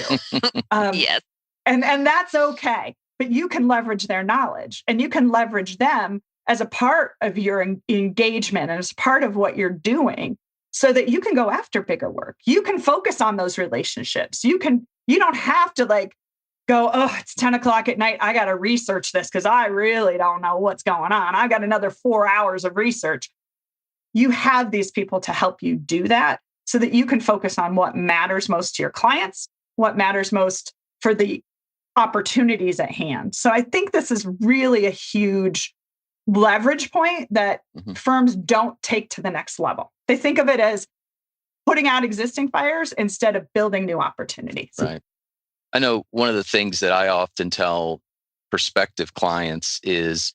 Yes. And that's okay. But you can leverage their knowledge and you can leverage them as a part of your engagement and as part of what you're doing so that you can go after bigger work. You can focus on those relationships. You don't have to like go, oh, it's 10 o'clock at night. I got to research this because I really don't know what's going on. I got another 4 hours of research. You have these people to help you do that so that you can focus on what matters most to your clients, what matters most for the opportunities at hand. So I think this is really a huge leverage point that firms don't take to the next level. They think of it as putting out existing fires instead of building new opportunities. Right. I know one of the things that I often tell prospective clients is,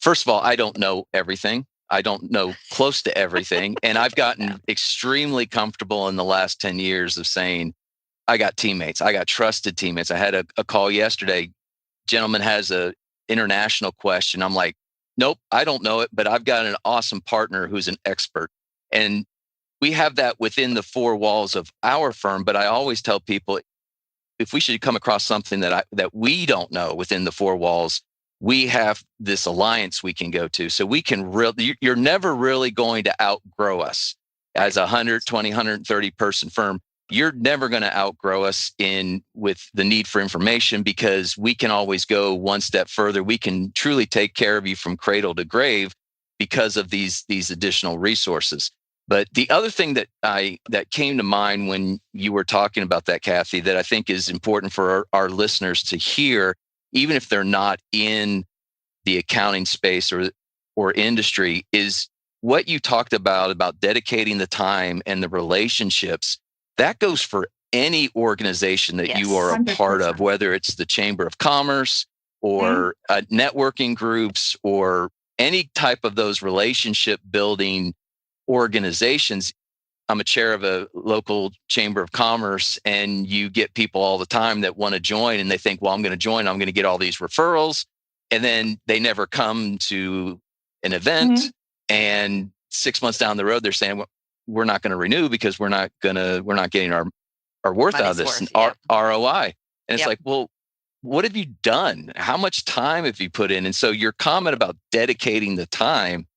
first of all, I don't know everything. I don't know close to everything. And I've gotten extremely comfortable in the last 10 years of saying, I got teammates. I got trusted teammates. I had a call yesterday. Gentleman has a international question. I'm like, nope, I don't know it, but I've got an awesome partner who's an expert. And we have that within the four walls of our firm. But I always tell people, if we should come across something that we don't know within the four walls, we have this alliance we can go to. So we can you're never really going to outgrow us as a 120, 130 person firm. You're never going to outgrow us with the need for information because we can always go one step further. We can truly take care of you from cradle to grave because of these additional resources. But the other thing that came to mind when you were talking about that, Kathy, that I think is important for our listeners to hear, even if they're not in the accounting space or industry, is what you talked about dedicating the time and the relationships. That goes for any organization that you are a 100%. Part of, whether it's the Chamber of Commerce or networking groups or any type of those relationship building organizations. I'm a chair of a local Chamber of Commerce, and you get people all the time that want to join and they think, well, I'm going to join, I'm going to get all these referrals. And then they never come to an event. And 6 months down the road, they're saying, well, we're not going to renew because we're not getting our worth out of this ROI. And it's like, well, what have you done? How much time have you put in? And so your comment about dedicating the time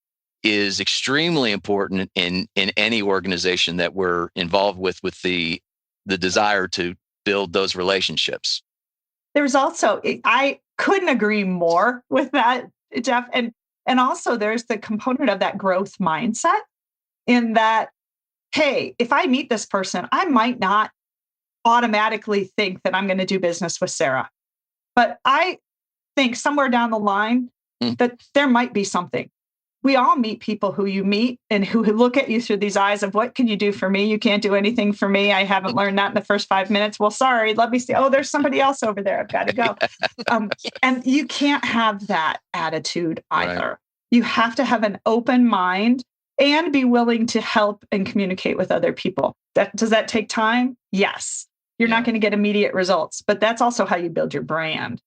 is extremely important in any organization that we're involved with the desire to build those relationships. There's also, I couldn't agree more with that, Jeff. And also there's the component of that growth mindset in that, hey, if I meet this person, I might not automatically think that I'm going to do business with Sara, but I think somewhere down the line that there might be something. We all meet people who you meet and who look at you through these eyes of, what can you do for me? You can't do anything for me. I haven't learned that in the first 5 minutes. Well, sorry, let me see. Oh, there's somebody else over there. I've got to go. And you can't have that attitude either. Right. You have to have an open mind and be willing to help and communicate with other people. Does that take time? Yes. You're not going to get immediate results, but that's also how you build your brand.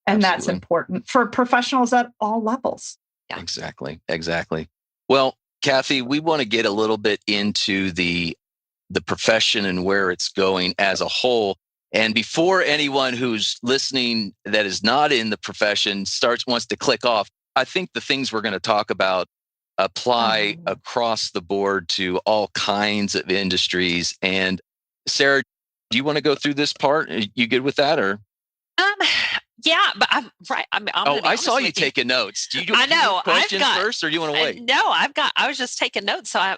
And that's important for professionals at all levels. Yeah. Exactly. Well, Kathy, we want to get a little bit into the profession and where it's going as a whole. And before anyone who's listening that is not in the profession wants to click off, I think the things we're going to talk about apply across the board to all kinds of industries. And Sara, do you want to go through this part? Are you good with that, or? Yeah, but I'm right. I saw you taking notes. Do you I know. Do questions first, or do you want to wait? No, I was just taking notes. So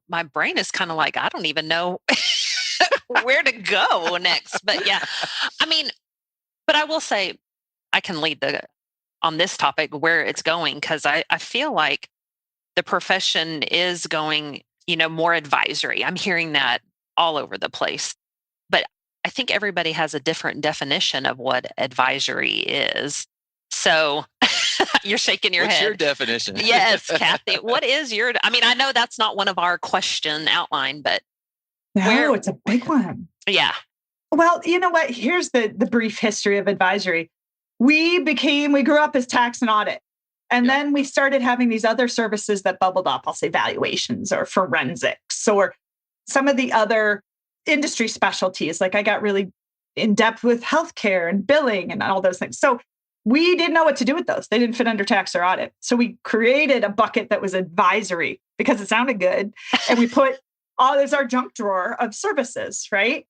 my brain is kind of like, I don't even know where to go next. But yeah, but I will say I can lead on this topic where it's going, because I feel like the profession is going, more advisory. I'm hearing that all over the place. But I think everybody has a different definition of what advisory is. So you're shaking your head. What's your definition? Yes, Kathy. What is your? I know that's not one of our question outline, but it's a big one. Yeah. Well, you know what? Here's the brief history of advisory. We grew up as tax and audit. And then we started having these other services that bubbled up. I'll say valuations or forensics or some of the other industry specialties. Like I got really in depth with healthcare and billing and all those things. So we didn't know what to do with those. They didn't fit under tax or audit. So we created a bucket that was advisory because it sounded good. And we put there's our junk drawer of services, right?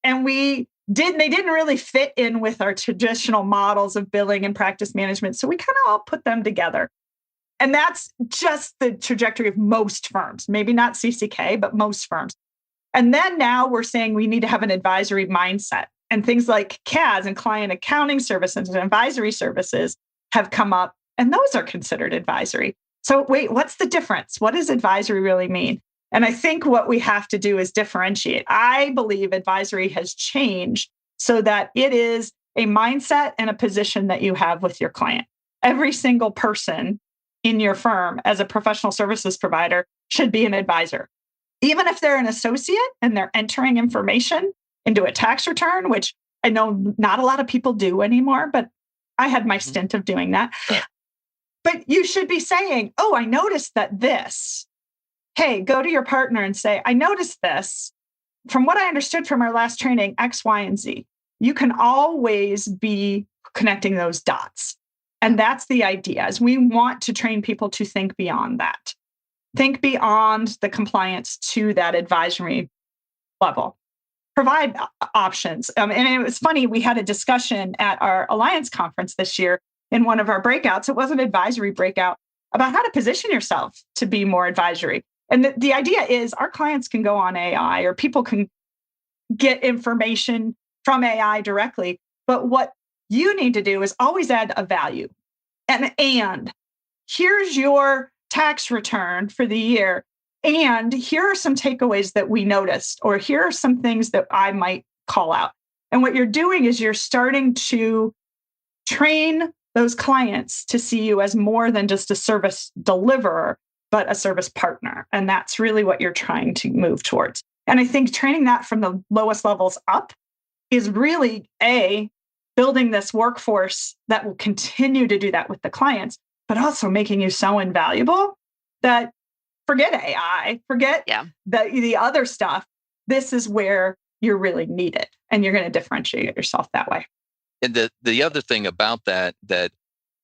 And they didn't really fit in with our traditional models of billing and practice management. So we kind of all put them together. And that's just the trajectory of most firms, maybe not CCK, but most firms. And then now we're saying we need to have an advisory mindset. And things like CAS and client accounting services and advisory services have come up, and those are considered advisory. So wait, what's the difference? What does advisory really mean? And I think what we have to do is differentiate. I believe advisory has changed so that it is a mindset and a position that you have with your client. Every single person in your firm as a professional services provider should be an advisor. Even if they're an associate and they're entering information into a tax return, which I know not a lot of people do anymore, but I had my stint of doing that. But you should be saying, oh, I noticed that this. Hey, go to your partner and say, I noticed this. From what I understood from our last training, X, Y, and Z. You can always be connecting those dots. And that's the idea, is we want to train people to think beyond that. Think beyond the compliance to that advisory level. Provide options. And it was funny, we had a discussion at our Alliance conference this year in one of our breakouts. It was an advisory breakout about how to position yourself to be more advisory. And the idea is our clients can go on AI, or people can get information from AI directly. But what you need to do is always add a value. And here's your tax return for the year. And here are some takeaways that we noticed, or here are some things that I might call out. And what you're doing is you're starting to train those clients to see you as more than just a service deliverer, but a service partner. And that's really what you're trying to move towards. And I think training that from the lowest levels up is really building this workforce that will continue to do that with the clients, but also making you so invaluable that forget AI, forget the other stuff. This is where you're really needed, and you're going to differentiate yourself that way. And the other thing about that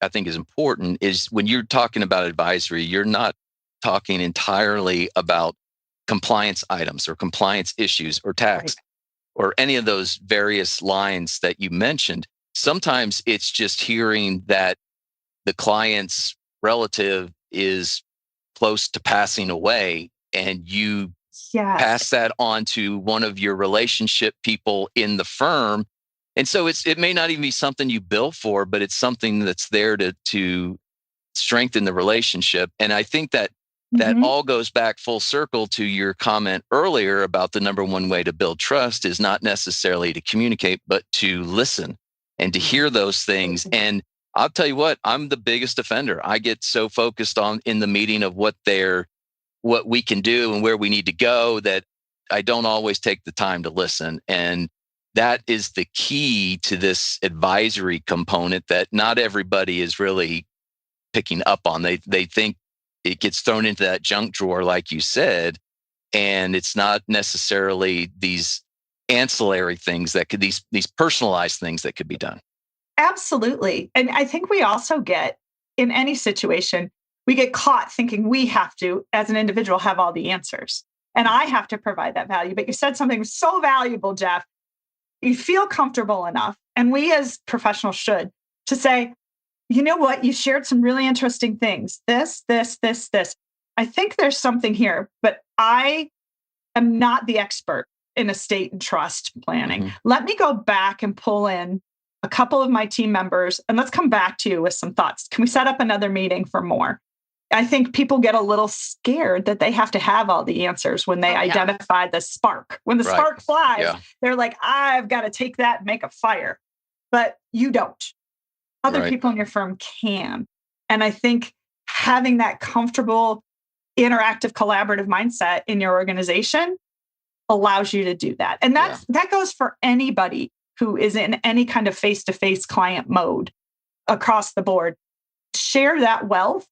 I think is important is when you're talking about advisory, you're not talking entirely about compliance items or compliance issues or tax or any of those various lines that you mentioned. Sometimes it's just hearing that the client's relative is close to passing away, and you pass that on to one of your relationship people in the firm. And so it may not even be something you bill for, but it's something that's there to strengthen the relationship. And I think that all goes back full circle to your comment earlier about the number one way to build trust is not necessarily to communicate, but to listen and to hear those things. And I'll tell you what, I'm the biggest offender. I get so focused on in the meeting of what we can do and where we need to go that I don't always take the time to listen. And that is the key to this advisory component that not everybody is really picking up on. They think it gets thrown into that junk drawer, like you said, and it's not necessarily these ancillary things that could these personalized things that could be done. Absolutely. And I think we also get, in any situation, we get caught thinking we have to, as an individual, have all the answers. And I have to provide that value. But you said something so valuable, Jeff. You feel comfortable enough, and we as professionals should, to say, you know what, you shared some really interesting things. This. I think there's something here, but I am not the expert in estate and trust planning. Let me go back and pull in a couple of my team members, and let's come back to you with some thoughts. Can we set up another meeting for more? I think people get a little scared that they have to have all the answers when they identify the spark. When the spark flies, they're like, I've got to take that and make a fire. But you don't. Other people in your firm can. And I think having that comfortable, interactive, collaborative mindset in your organization allows you to do that. And that goes for anybody who is in any kind of face-to-face client mode across the board. Share that wealth.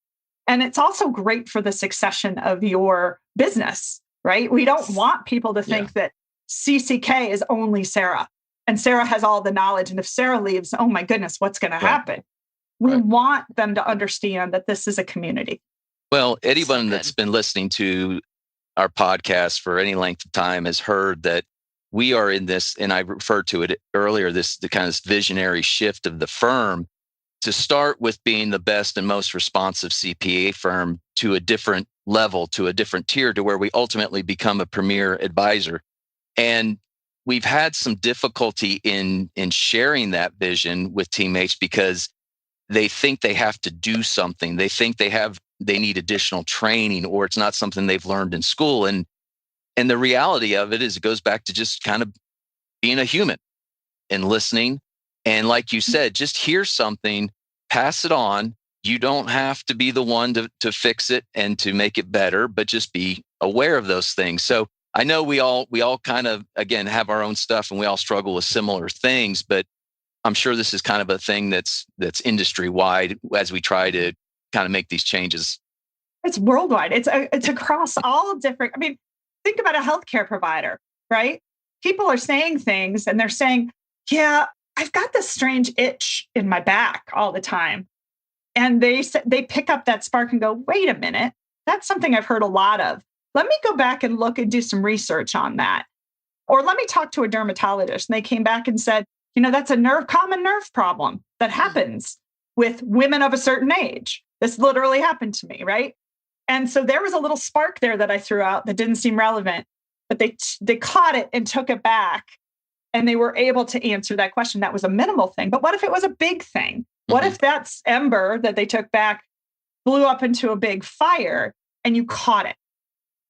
And it's also great for the succession of your business, right? We don't want people to think that CCK is only Sarah. And Sara has all the knowledge. And if Sara leaves, oh my goodness, what's going to happen? We want them to understand that this is a community. Well, anyone that's been listening to our podcast for any length of time has heard that we are in this, and I referred to it earlier, the kind of visionary shift of the firm to start with being the best and most responsive CPA firm to a different level, to a different tier, to where we ultimately become a premier advisor. And we've had some difficulty in sharing that vision with teammates because they think they have to do something. They think they need additional training, or it's not something they've learned in school. And the reality of it is, it goes back to just kind of being a human and listening. And like you said, just hear something, pass it on. You don't have to be the one to fix it and to make it better, but just be aware of those things. So I know we all kind of, again, have our own stuff, and we all struggle with similar things, but I'm sure this is kind of a thing that's industry wide as we try to kind of make these changes. It's worldwide. It's across all different. I mean, think about a healthcare provider, right? People are saying things and they're saying, yeah, I've got this strange itch in my back all the time. And they pick up that spark and go, wait a minute, that's something I've heard a lot of. Let me go back and look and do some research on that. Or let me talk to a dermatologist. And they came back and said, that's a common nerve problem that happens with women of a certain age. This literally happened to me, right? And so there was a little spark there that I threw out that didn't seem relevant, but they caught it and took it back, and they were able to answer that question. That was a minimal thing. But what if it was a big thing? What if that ember that they took back blew up into a big fire and you caught it?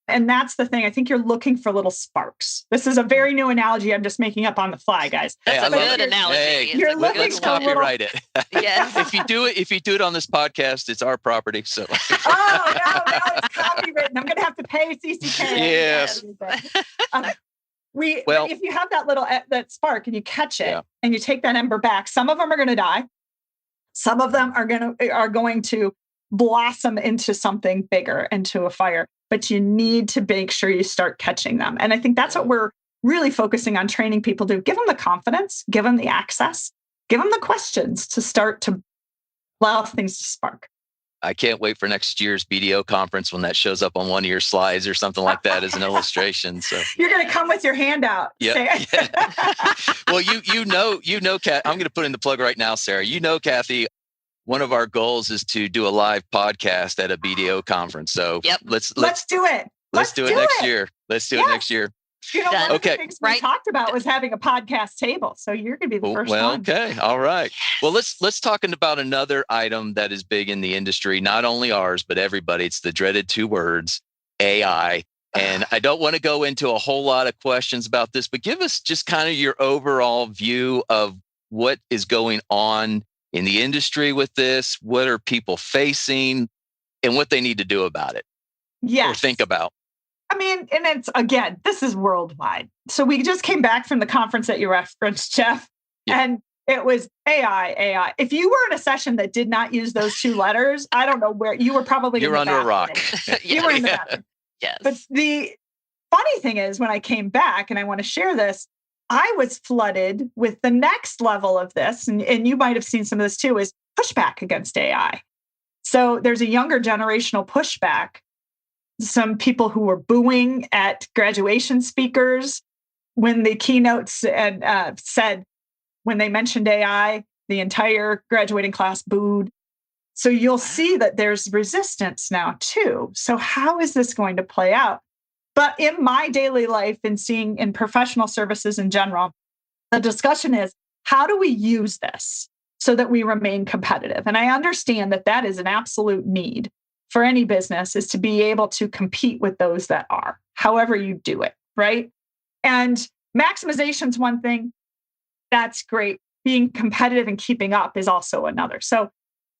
And that's the thing. I think you're looking for little sparks. This is a very new analogy I'm just making up on the fly, guys. That's a good analogy. You're looking let's for copyright it. Yes. If you do it on this podcast, it's our property. So no, it's copywritten. I'm going to have to pay CCK. Yes. If you have that spark and you catch it and you take that ember back, some of them are going to die. Some of them are going to blossom into something bigger, into a fire. But you need to make sure you start catching them. And I think that's what we're really focusing on training people to give them the confidence, give them the access, give them the questions to start to allow things to spark. I can't wait for next year's BDO conference when that shows up on one of your slides or something like that as an illustration. So you're going to come with your handout. Yeah. Well, you know, Kat, I'm going to put in the plug right now, Sara. Kathy, one of our goals is to do a live podcast at a BDO conference. So let's do it. Let's do it next year. Let's do it next year. One of the things we talked about was having a podcast table. So you're going to be the first one. Okay. All right. Well, let's talk about another item that is big in the industry, not only ours, but everybody. It's the dreaded two words, AI. And I don't want to go into a whole lot of questions about this, but give us just kind of your overall view of what is going on in the industry with this. What are people facing and what they need to do about it? Or think about. I mean, and it's, again, this is worldwide. So we just came back from the conference that you referenced, Jeff, and it was AI. If you were in a session that did not use those two letters, I don't know where you were. Probably you're under a rock. You were in the bathroom. Yes. But the funny thing is, when I came back, and I want to share this, I was flooded with the next level of this, and you might have seen some of this too, is pushback against AI. So there's a younger generational pushback. Some people who were booing at graduation speakers when the keynotes said, when they mentioned AI, the entire graduating class booed. So you'll see that there's resistance now too. So how is this going to play out? But in my daily life and seeing in professional services in general, the discussion is, how do we use this so that we remain competitive? And I understand that that is an absolute need for any business, is to be able to compete with those that are, however you do it, right? And maximization is one thing. That's great. Being competitive and keeping up is also another. So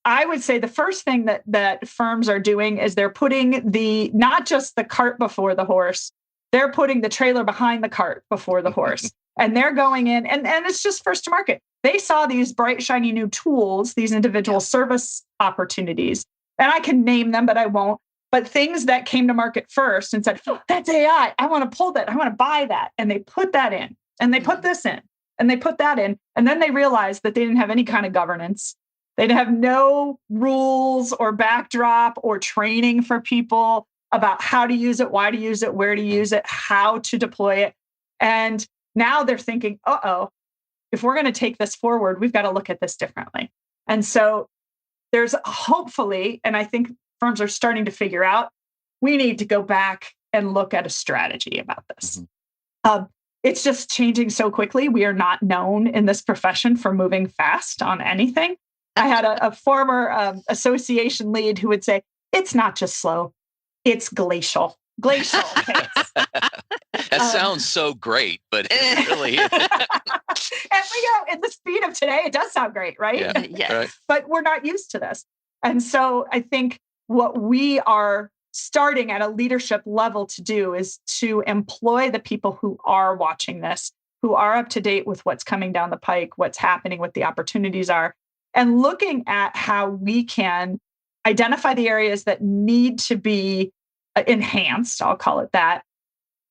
I would say the first thing that firms are doing is they're putting not just the cart before the horse, they're putting the trailer behind the cart before the horse. And they're going in, and it's just first to market. They saw these bright, shiny new tools, these individual service opportunities, and I can name them, but I won't. But things that came to market first and said, oh, that's AI. I want to pull that. I want to buy that. And they put that in, and they put this in. And they put that in. And then they realized that they didn't have any kind of governance. They'd have no rules or backdrop or training for people about how to use it, why to use it, where to use it, how to deploy it. And now they're thinking, if we're going to take this forward, we've got to look at this differently. And so there's hopefully, and I think firms are starting to figure out, we need to go back and look at a strategy about this. It's just changing so quickly. We are not known in this profession for moving fast on anything. I had a former association lead who would say, it's not just slow, it's glacial. Glacial pace. That sounds so great, but it really is. And in the speed of today, it does sound great, right? Yeah, yes. Right. But we're not used to this. And so I think what we are starting at a leadership level to do is to employ the people who are watching this, who are up to date with what's coming down the pike, what's happening, what the opportunities are, and looking at how we can identify the areas that need to be enhanced, I'll call it that,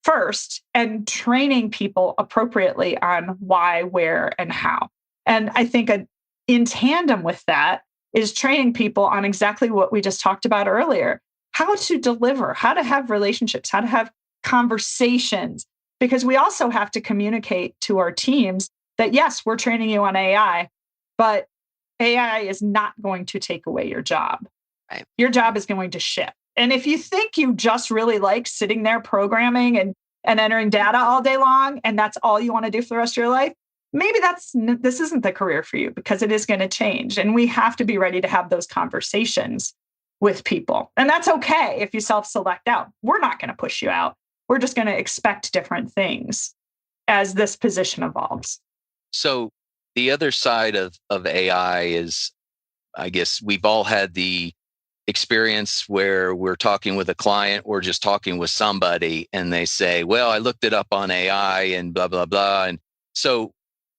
first, and training people appropriately on why, where, and how. And I think in tandem with that is training people on exactly what we just talked about earlier, how to deliver, how to have relationships, how to have conversations, because we also have to communicate to our teams that, yes, we're training you on AI, but AI is not going to take away your job. Right. Your job is going to shift. And if you think you just really like sitting there programming and entering data all day long, and that's all you want to do for the rest of your life, maybe this isn't the career for you, because it is going to change. And we have to be ready to have those conversations with people. And that's okay if you self-select out. We're not going to push you out. We're just going to expect different things as this position evolves. So the other side of AI is, I guess we've all had the experience where we're talking with a client or just talking with somebody and they say, well, I looked it up on AI and blah, blah, blah. And so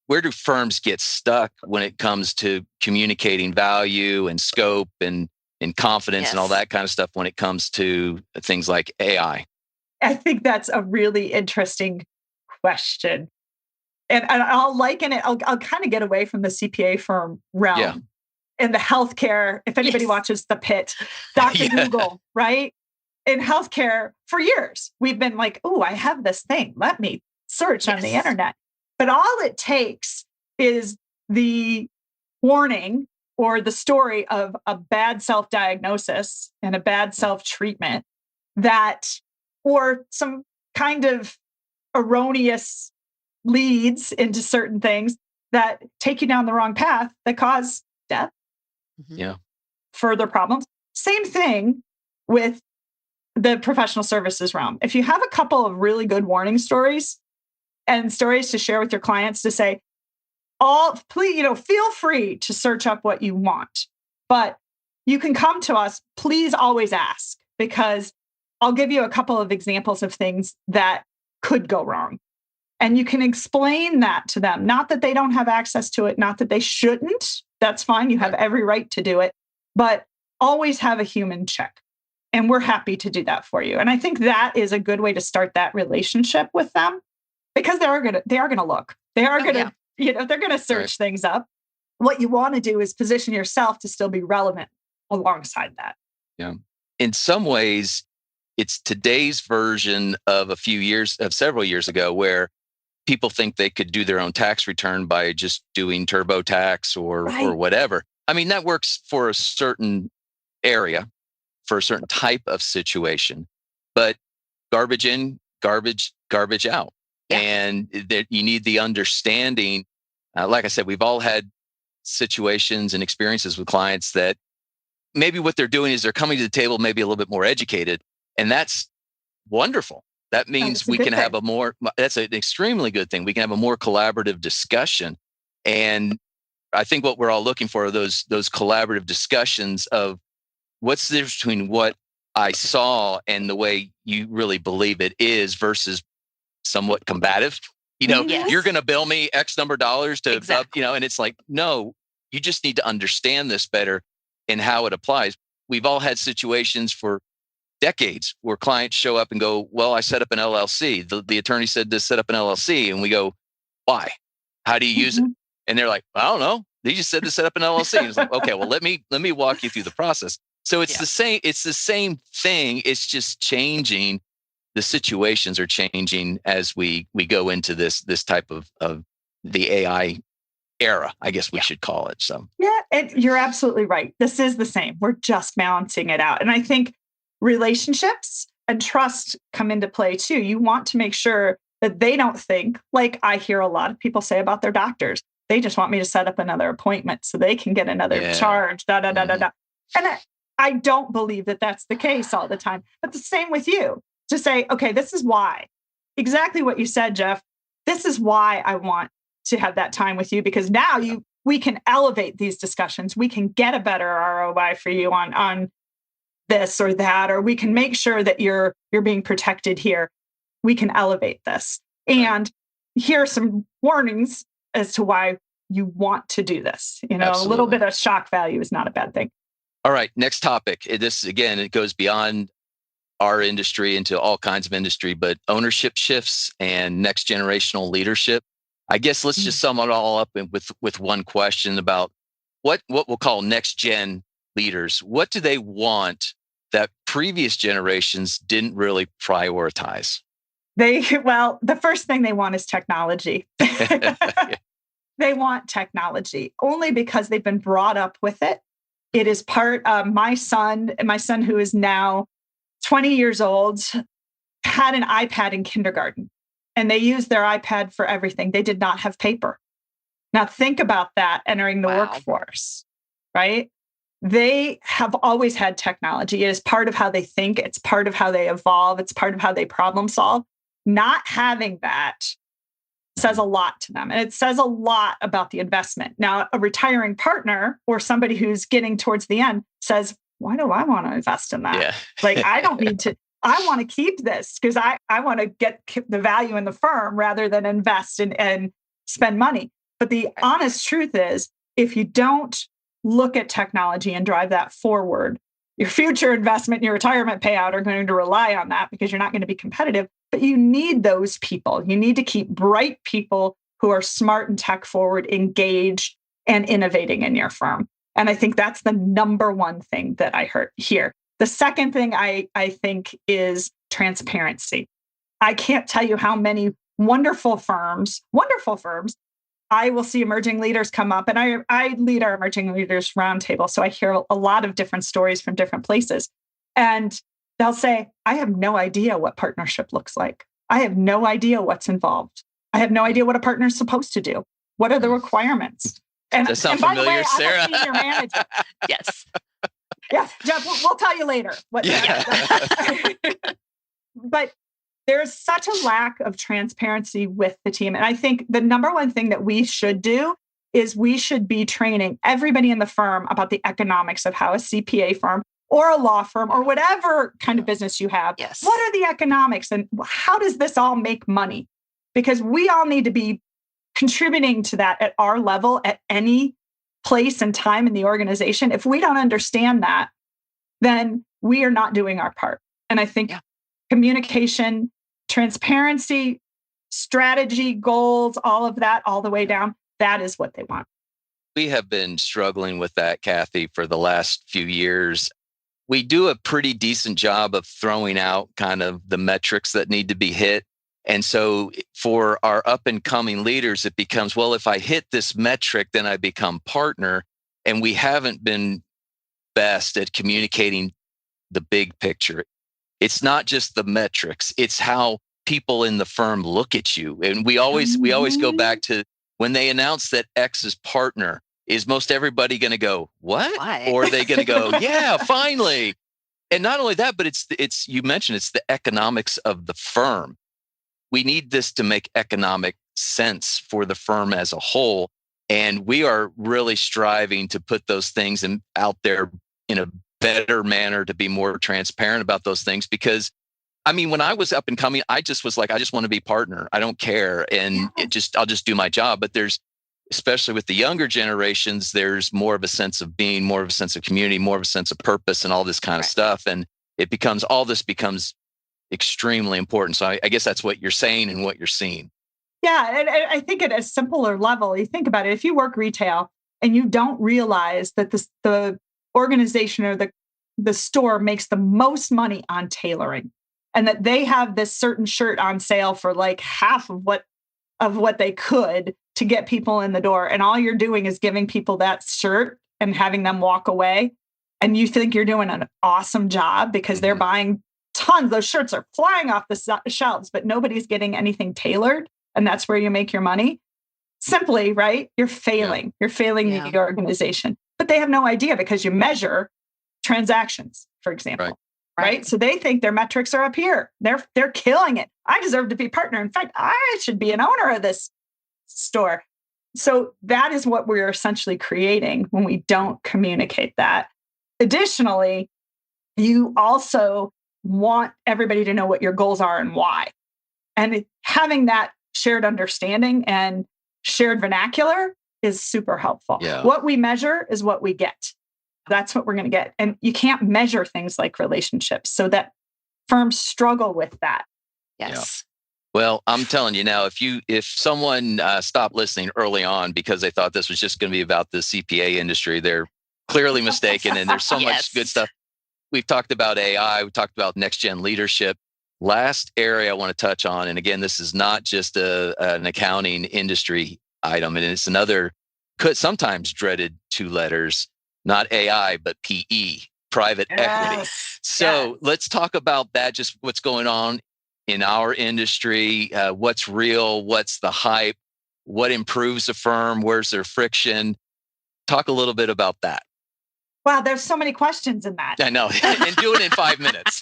where do firms get stuck when it comes to communicating value and scope and confidence and all that kind of stuff when it comes to things like AI? I think that's a really interesting question. And I'll liken it, I'll kind of get away from the CPA firm realm. Yeah. In the healthcare, if anybody watches The Pit, Dr. Google, right? In healthcare, for years, we've been like, oh, I have this thing. Let me search on the internet. But all it takes is the warning or the story of a bad self-diagnosis and a bad self-treatment or some kind of erroneous leads into certain things that take you down the wrong path that cause death. Yeah. Further problems. Same thing with the professional services realm. If you have a couple of really good warning stories and stories to share with your clients to say, please, feel free to search up what you want, but you can come to us. Please always ask, because I'll give you a couple of examples of things that could go wrong. And you can explain that to them. Not that they don't have access to it, not that they shouldn't. That's fine. You have every right to do it, but always have a human check. And we're happy to do that for you. And I think that is a good way to start that relationship with them, because they are going to look. They are going to, they're going to search things up. What you want to do is position yourself to still be relevant alongside that. Yeah. In some ways, it's today's version of several years ago, where people think they could do their own tax return by just doing TurboTax or whatever. I mean, that works for a certain area, for a certain type of situation, but garbage in, garbage out. Yeah. And that you need the understanding. Like I said, we've all had situations and experiences with clients that maybe what they're doing is they're coming to the table maybe a little bit more educated, and that's wonderful. That means we can have that's an extremely good thing. We can have a more collaborative discussion. And I think what we're all looking for are those collaborative discussions of what's the difference between what I saw and the way you really believe it is versus somewhat combative. You're going to bill me X number of dollars to, and it's like, no, you just need to understand this better and how it applies. We've all had situations for decades where clients show up and go, well, I set up an LLC. The attorney said to set up an LLC. And we go, why? How do you use it? And they're like, I don't know. They just said to set up an LLC. And it's like, okay, well, let me walk you through the process. So it's the same. It's the same thing. It's just changing. The situations are changing as we go into this type of the AI era, I guess we should call it. So you're absolutely right. This is the same. We're just balancing it out. And I think relationships and trust come into play too. You want to make sure that they don't think, like I hear a lot of people say about their doctors, they just want me to set up another appointment so they can get another charge, da. And I don't believe that that's the case all the time. But the same with you, to say, okay, this is why. Exactly what you said, Jeff. This is why I want to have that time with you, because now we can elevate these discussions. We can get a better ROI for you on this or that, or we can make sure that you're being protected here. We can elevate this. And here are some warnings as to why you want to do this. A little bit of shock value is not a bad thing. All right, next topic. This, again, it goes beyond our industry into all kinds of industry, but ownership shifts and next generational leadership. I guess let's just sum it all up with one question about what we'll call next gen leaders. What do they want that previous generations didn't really prioritize? The first thing they want is technology. They want technology only because they've been brought up with it. It is part of my son who is now 20 years old, had an iPad in kindergarten, and they used their iPad for everything. They did not have paper. Now think about that entering the workforce, right? They have always had technology. It is part of how they think. It's part of how they evolve. It's part of how they problem solve. Not having that says a lot to them. And it says a lot about the investment. Now, a retiring partner or somebody who's getting towards the end says, why do I want to invest in that? Yeah. Like, I don't need to, I want to keep this because I want to get the value in the firm rather than invest and spend money. But the honest truth is, if you don't look at technology and drive that forward, your future investment and your retirement payout are going to rely on that because you're not going to be competitive. But you need those people. You need to keep bright people who are smart and tech forward, engaged, and innovating in your firm. And I think that's the number one thing that I heard here. The second thing I think is transparency. I can't tell you how many wonderful firms, I will see emerging leaders come up, and I lead our emerging leaders roundtable. So I hear a lot of different stories from different places. And they'll say, I have no idea what partnership looks like. I have no idea what's involved. I have no idea what a partner is supposed to do. What are the requirements? And that sounds familiar, way, Sarah? I'm a senior manager. Yes. Yeah, Jeff, we'll tell you later. But there's such a lack of transparency with the team. And I think the number one thing that we should do is we should be training everybody in the firm about the economics of how a CPA firm or a law firm or whatever kind of business you have, what are the economics and how does this all make money? Because we all need to be contributing to that at our level at any place and time in the organization. If we don't understand that, then we are not doing our part. And I think communication, transparency, strategy, goals, all of that, all the way down, that is what they want. We have been struggling with that, Kathy, for the last few years. We do a pretty decent job of throwing out kind of the metrics that need to be hit. And so for our up and coming leaders, it becomes, well, if I hit this metric, then I become partner. And we haven't been best at communicating the big picture. It's not just the metrics, it's how people in the firm look at you. And we always go back to when they announce that X is partner, is most everybody going to go, what? Why? Or are they going to go, yeah, finally. And not only that, but it's you mentioned it's the economics of the firm. We need this to make economic sense for the firm as a whole. And we are really striving to put those things out there in a better manner, to be more transparent about those things. Because, I mean, when I was up and coming, I just was like, I just want to be partner. I don't care. And I'll just do my job. But there's, especially with the younger generations, there's more of a sense of being, more of a sense of community, more of a sense of purpose and all this kind of stuff. And all this becomes extremely important. So I guess that's what you're saying and what you're seeing. Yeah. And I think at a simpler level, you think about it, if you work retail and you don't realize that the organization or the store makes the most money on tailoring, and that they have this certain shirt on sale for like half of what they could to get people in the door. And all you're doing is giving people that shirt and having them walk away. And you think you're doing an awesome job because they're buying tons. Those shirts are flying off the shelves, but nobody's getting anything tailored. And that's where you make your money. Simply, right? You're failing. Yeah. You're failing the organization. But they have no idea because you measure transactions, for example. Right. So they think their metrics are up here. They're killing it. I deserve to be a partner. In fact, I should be an owner of this store. So that is what we're essentially creating when we don't communicate that. Additionally, you also want everybody to know what your goals are and why. And having that shared understanding and shared vernacular is super helpful. Yeah. What we measure is what we get. That's what we're going to get. And you can't measure things like relationships, so that firms struggle with that. Yes. Yeah. Well, I'm telling you now, if someone stopped listening early on because they thought this was just going to be about the CPA industry, they're clearly mistaken. And there's so much good stuff. We've talked about AI. We talked about next gen leadership. Last area I want to touch on, and again, this is not just an accounting industry item, and it's another sometimes dreaded 2 letters. Not AI, but PE, private equity. So let's talk about that, just what's going on in our industry, what's real, what's the hype, what improves a firm, where's there friction? Talk a little bit about that. Wow, there's so many questions in that. I know, and do it in 5 minutes.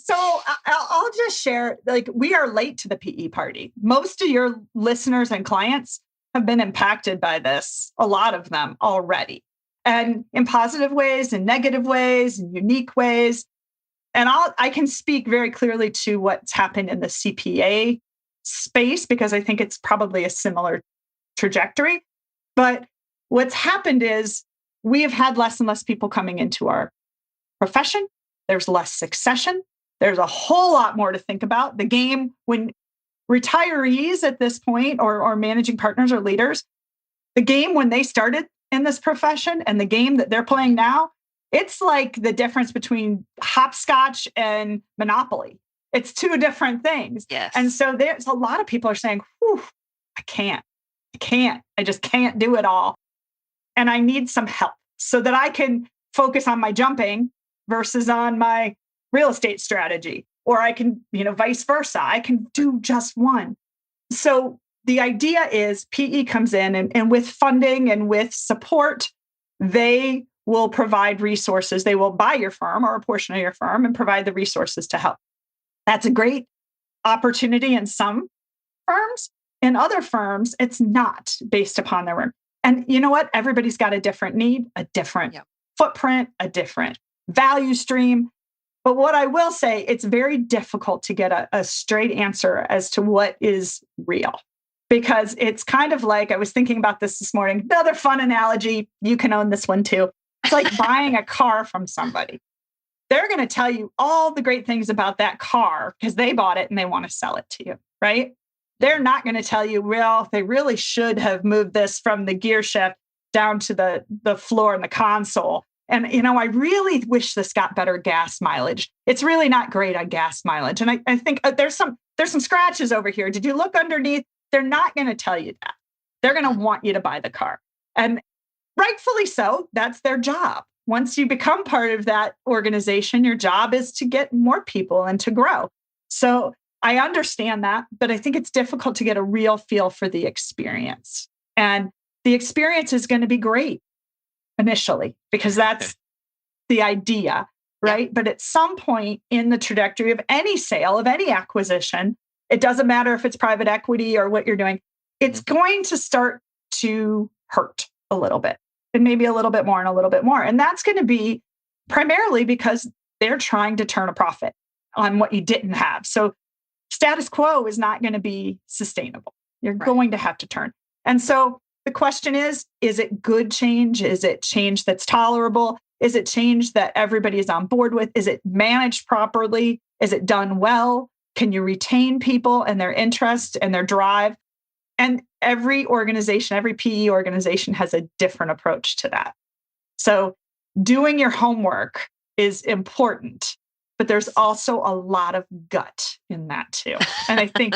So I'll just share, like, we are late to the PE party. Most of your listeners and clients have been impacted by this, a lot of them already, and in positive ways and negative ways and unique ways. And I can speak very clearly to what's happened in the CPA space, because I think it's probably a similar trajectory. But what's happened is we have had less and less people coming into our profession. There's less succession. There's a whole lot more to think about. The game, when retirees at this point, or managing partners or leaders, the game when they started in this profession and the game that they're playing now, it's like the difference between hopscotch and Monopoly. It's 2 different things. Yes. And so there's a lot of people are saying, whew, I just can't do it all. And I need some help so that I can focus on my jumping versus on my real estate strategy, or I can, vice versa. I can do just one. So the idea is PE comes in and with funding and with support, they will provide resources. They will buy your firm or a portion of your firm and provide the resources to help. That's a great opportunity in some firms. In other firms, it's not based upon their work. And you know what? Everybody's got a different need, a different footprint, a different value stream. But what I will say, it's very difficult to get a straight answer as to what is real. Because it's kind of like, I was thinking about this morning, another fun analogy, you can own this one too. It's like buying a car from somebody. They're going to tell you all the great things about that car because they bought it and they want to sell it to you, right? They're not going to tell you, well, they really should have moved this from the gear shift down to the floor and the console. And, I really wish this got better gas mileage. It's really not great on gas mileage. And I think there's some scratches over here. Did you look underneath? They're not going to tell you that. They're going to want you to buy the car. And rightfully so, that's their job. Once you become part of that organization, your job is to get more people and to grow. So I understand that, but I think it's difficult to get a real feel for the experience. And the experience is going to be great initially, because that's the idea, right? Yeah. But at some point in the trajectory of any sale, of any acquisition, it doesn't matter if it's private equity or what you're doing, it's going to start to hurt a little bit, and maybe a little bit more and a little bit more. And that's going to be primarily because they're trying to turn a profit on what you didn't have. So status quo is not going to be sustainable. You're going to have to turn. And so the question is it good change? Is it change that's tolerable? Is it change that everybody is on board with? Is it managed properly? Is it done well? Can you retain people and their interest and their drive? And every organization, every PE organization has a different approach to that. So doing your homework is important, but there's also a lot of gut in that too. And I think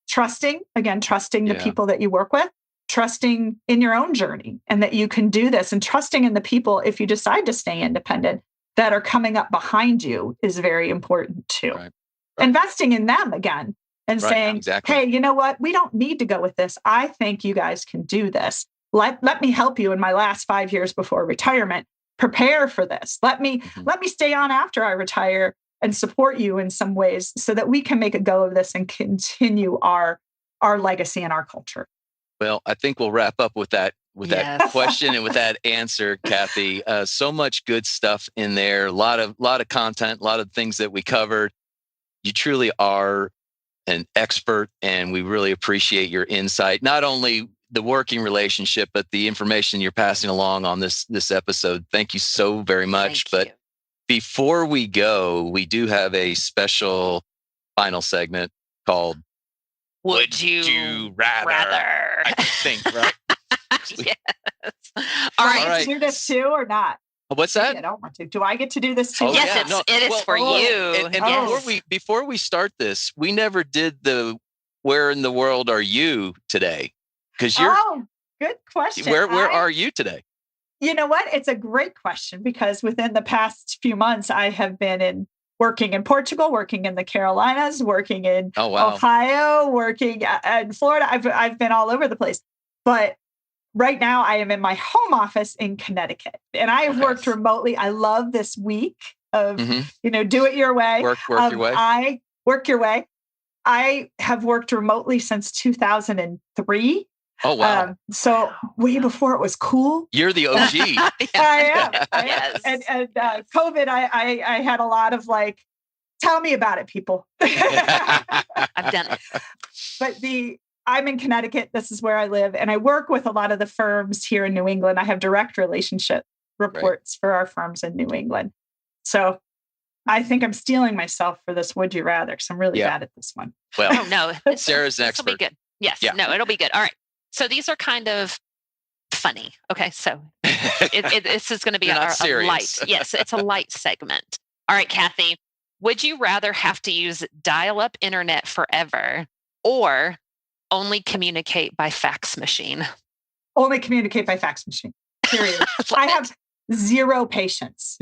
trusting the people that you work with, trusting in your own journey and that you can do this, and trusting in the people, if you decide to stay independent, that are coming up behind you is very important too. Right. Investing in them again and saying, hey, you know what? We don't need to go with this. I think you guys can do this. Let me help you in my last 5 years before retirement. Prepare for this. Let me stay on after I retire and support you in some ways so that we can make a go of this and continue our legacy and our culture. Well, I think we'll wrap up with that question and with that answer, Kathy. So much good stuff in there. A lot of content, a lot of things that we covered. You truly are an expert, and we really appreciate your insight. Not only the working relationship, but the information you're passing along on this episode. Thank you so very much. But before we go, we do have a special final segment called Would You Rather? I think, right? Yes. All right. Do this too or not? What's that? I don't want to. Do I get to do this too? Yes, it is for you. And before we start this, we never did the where in the world are you today? Because good question. Where are you today? You know what? It's a great question because within the past few months, I have been working in Portugal, working in the Carolinas, working in Ohio, working in Florida. I've been all over the place. But right now I am in my home office in Connecticut, and I have worked remotely. I love this week of, do it your way. Work your way. I work your way. I have worked remotely since 2003. Oh, wow. So way before it was cool. You're the OG. I am. Yes. And COVID, I had a lot of tell me about it, people. I've done it. But I'm in Connecticut. This is where I live. And I work with a lot of the firms here in New England. I have direct relationship reports for our firms in New England. So I think I'm stealing myself for this Would You Rather, because I'm really bad at this one. Well, no, Sarah's an expert. It'll be good. Yes. Yeah. No, it'll be good. All right. So these are kind of funny. Okay. So this is going to be a light. Yes. It's a light segment. All right, Kathy, would you rather have to use dial-up internet forever or only communicate by fax machine? Only communicate by fax machine. Period. I have zero patience.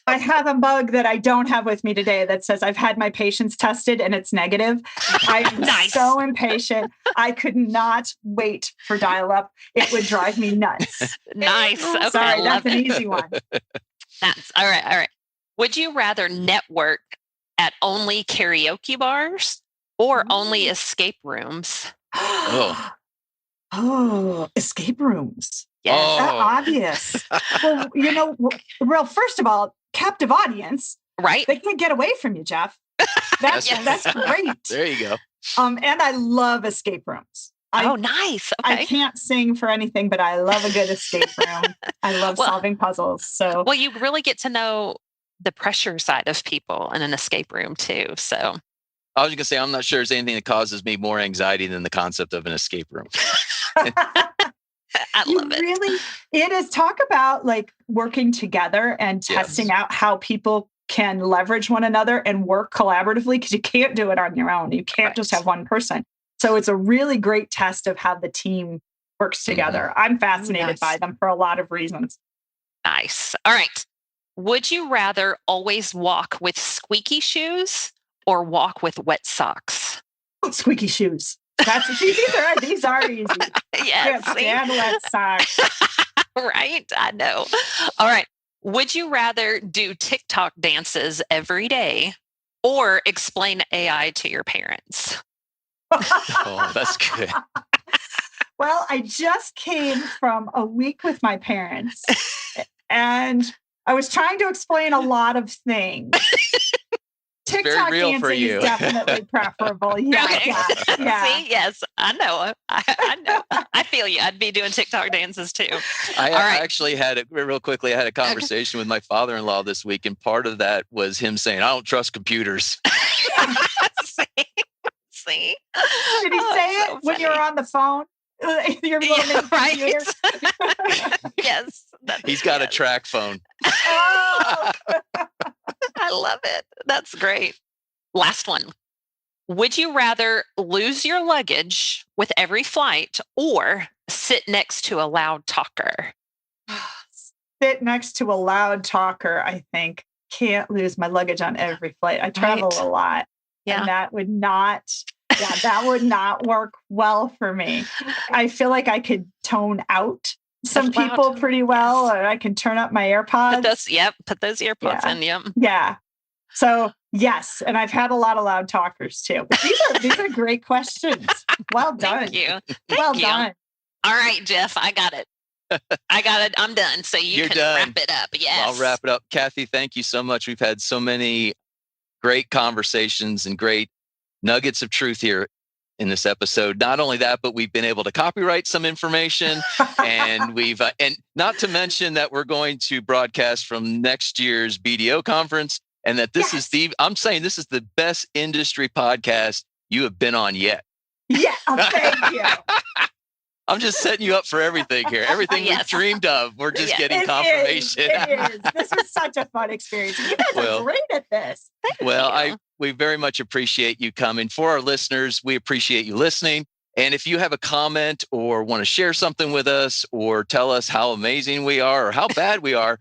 I have a mug that I don't have with me today that says I've had my patience tested and it's negative. I'm so impatient. I could not wait for dial-up. It would drive me nuts. Nice. Okay, sorry, that's an easy one. That's all right. All right. Would you rather network at only karaoke bars or only escape rooms? Escape rooms. Yes. That's obvious. Well, first of all, captive audience. Right. They can't get away from you, Jeff. That's great. There you go. And I love escape rooms. Nice. Okay. I can't sing for anything, but I love a good escape room. I love solving puzzles. So, you really get to know the pressure side of people in an escape room too. So, I was going to say, I'm not sure there's anything that causes me more anxiety than the concept of an escape room. I love it. Really, it is talk about working together and testing out how people can leverage one another and work collaboratively, because you can't do it on your own. You can't just have one person. So it's a really great test of how the team works together. Mm-hmm. I'm fascinated by them for a lot of reasons. Nice. All right. Would you rather always walk with squeaky shoes or walk with wet socks? Squeaky shoes. These are easy. Yes. And wet socks. Right. I know. All right. Would you rather do TikTok dances every day or explain AI to your parents? Oh, that's good. Well, I just came from a week with my parents and I was trying to explain a lot of things TikTok very real for you. Is definitely preferable. Yeah, Okay. yeah. See, yes, I know. I know. I feel you. I'd be doing TikTok dances too. I actually had it real quickly. I had a conversation with my father-in-law this week, and part of that was him saying, "I don't trust computers." See? Did he say it when you were on the phone? Your right. Yes. He's got a track phone. Oh. I love it. That's great. Last one. Would you rather lose your luggage with every flight or sit next to a loud talker? Sit next to a loud talker, I think. Can't lose my luggage on every flight. I travel a lot. Yeah. And that would not work well for me. I feel like I could tone out some people pretty well, or I can turn up my AirPods. Put those earpods in. Yep. Yeah. So yes, and I've had a lot of loud talkers too. But these are great questions. Well done. Thank you. Well done. All right, Jeff, I got it. I'm done. So you're can done. Wrap it up. Yes. I'll wrap it up. Kathy, thank you so much. We've had so many great conversations and great nuggets of truth here in this episode. Not only that, but we've been able to copyright some information, and and not to mention that we're going to broadcast from next year's BDO conference, and that this is I'm saying this is the best industry podcast you have been on yet. Yeah, thank you. I'm just setting you up for everything here. Everything we've dreamed of, we're just getting confirmation. It is. This was such a fun experience. You guys are great at this. Thank you. We very much appreciate you coming. For our listeners, we appreciate you listening. And if you have a comment or want to share something with us or tell us how amazing we are or how bad we are,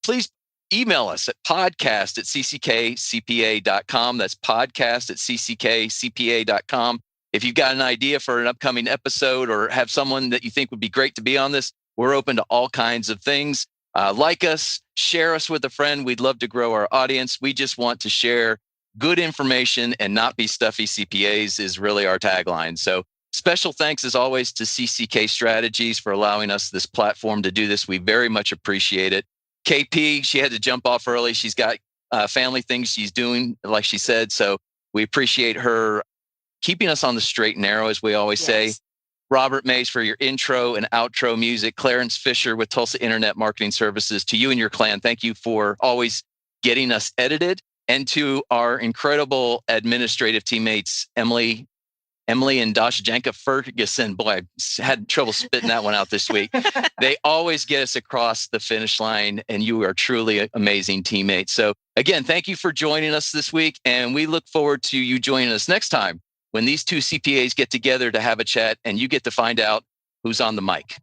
please email us at podcast@cckcpa.com. That's podcast@cckcpa.com. If you've got an idea for an upcoming episode or have someone that you think would be great to be on this, we're open to all kinds of things. Like us, share us with a friend. We'd love to grow our audience. We just want to share good information and not be stuffy CPAs is really our tagline. So special thanks as always to CCK Strategies for allowing us this platform to do this. We very much appreciate it. KP, she had to jump off early. She's got family things she's doing, like she said. So we appreciate her keeping us on the straight and narrow, as we always say. Robert Mays for your intro and outro music. Clarence Fisher with Tulsa Internet Marketing Services. To you and your clan, thank you for always getting us edited. And to our incredible administrative teammates, Emily and Dashajanka Ferguson. Boy, I had trouble spitting that one out this week. They always get us across the finish line, and you are truly amazing teammates. So again, thank you for joining us this week, and we look forward to you joining us next time when these two CPAs get together to have a chat and you get to find out who's on the mic.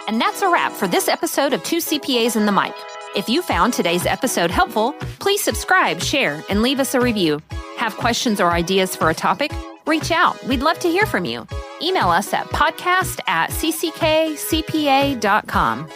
And that's a wrap for this episode of Two CPAs in the Mic. If you found today's episode helpful, please subscribe, share, and leave us a review. Have questions or ideas for a topic? Reach out. We'd love to hear from you. Email us at podcast@cckcpa.com.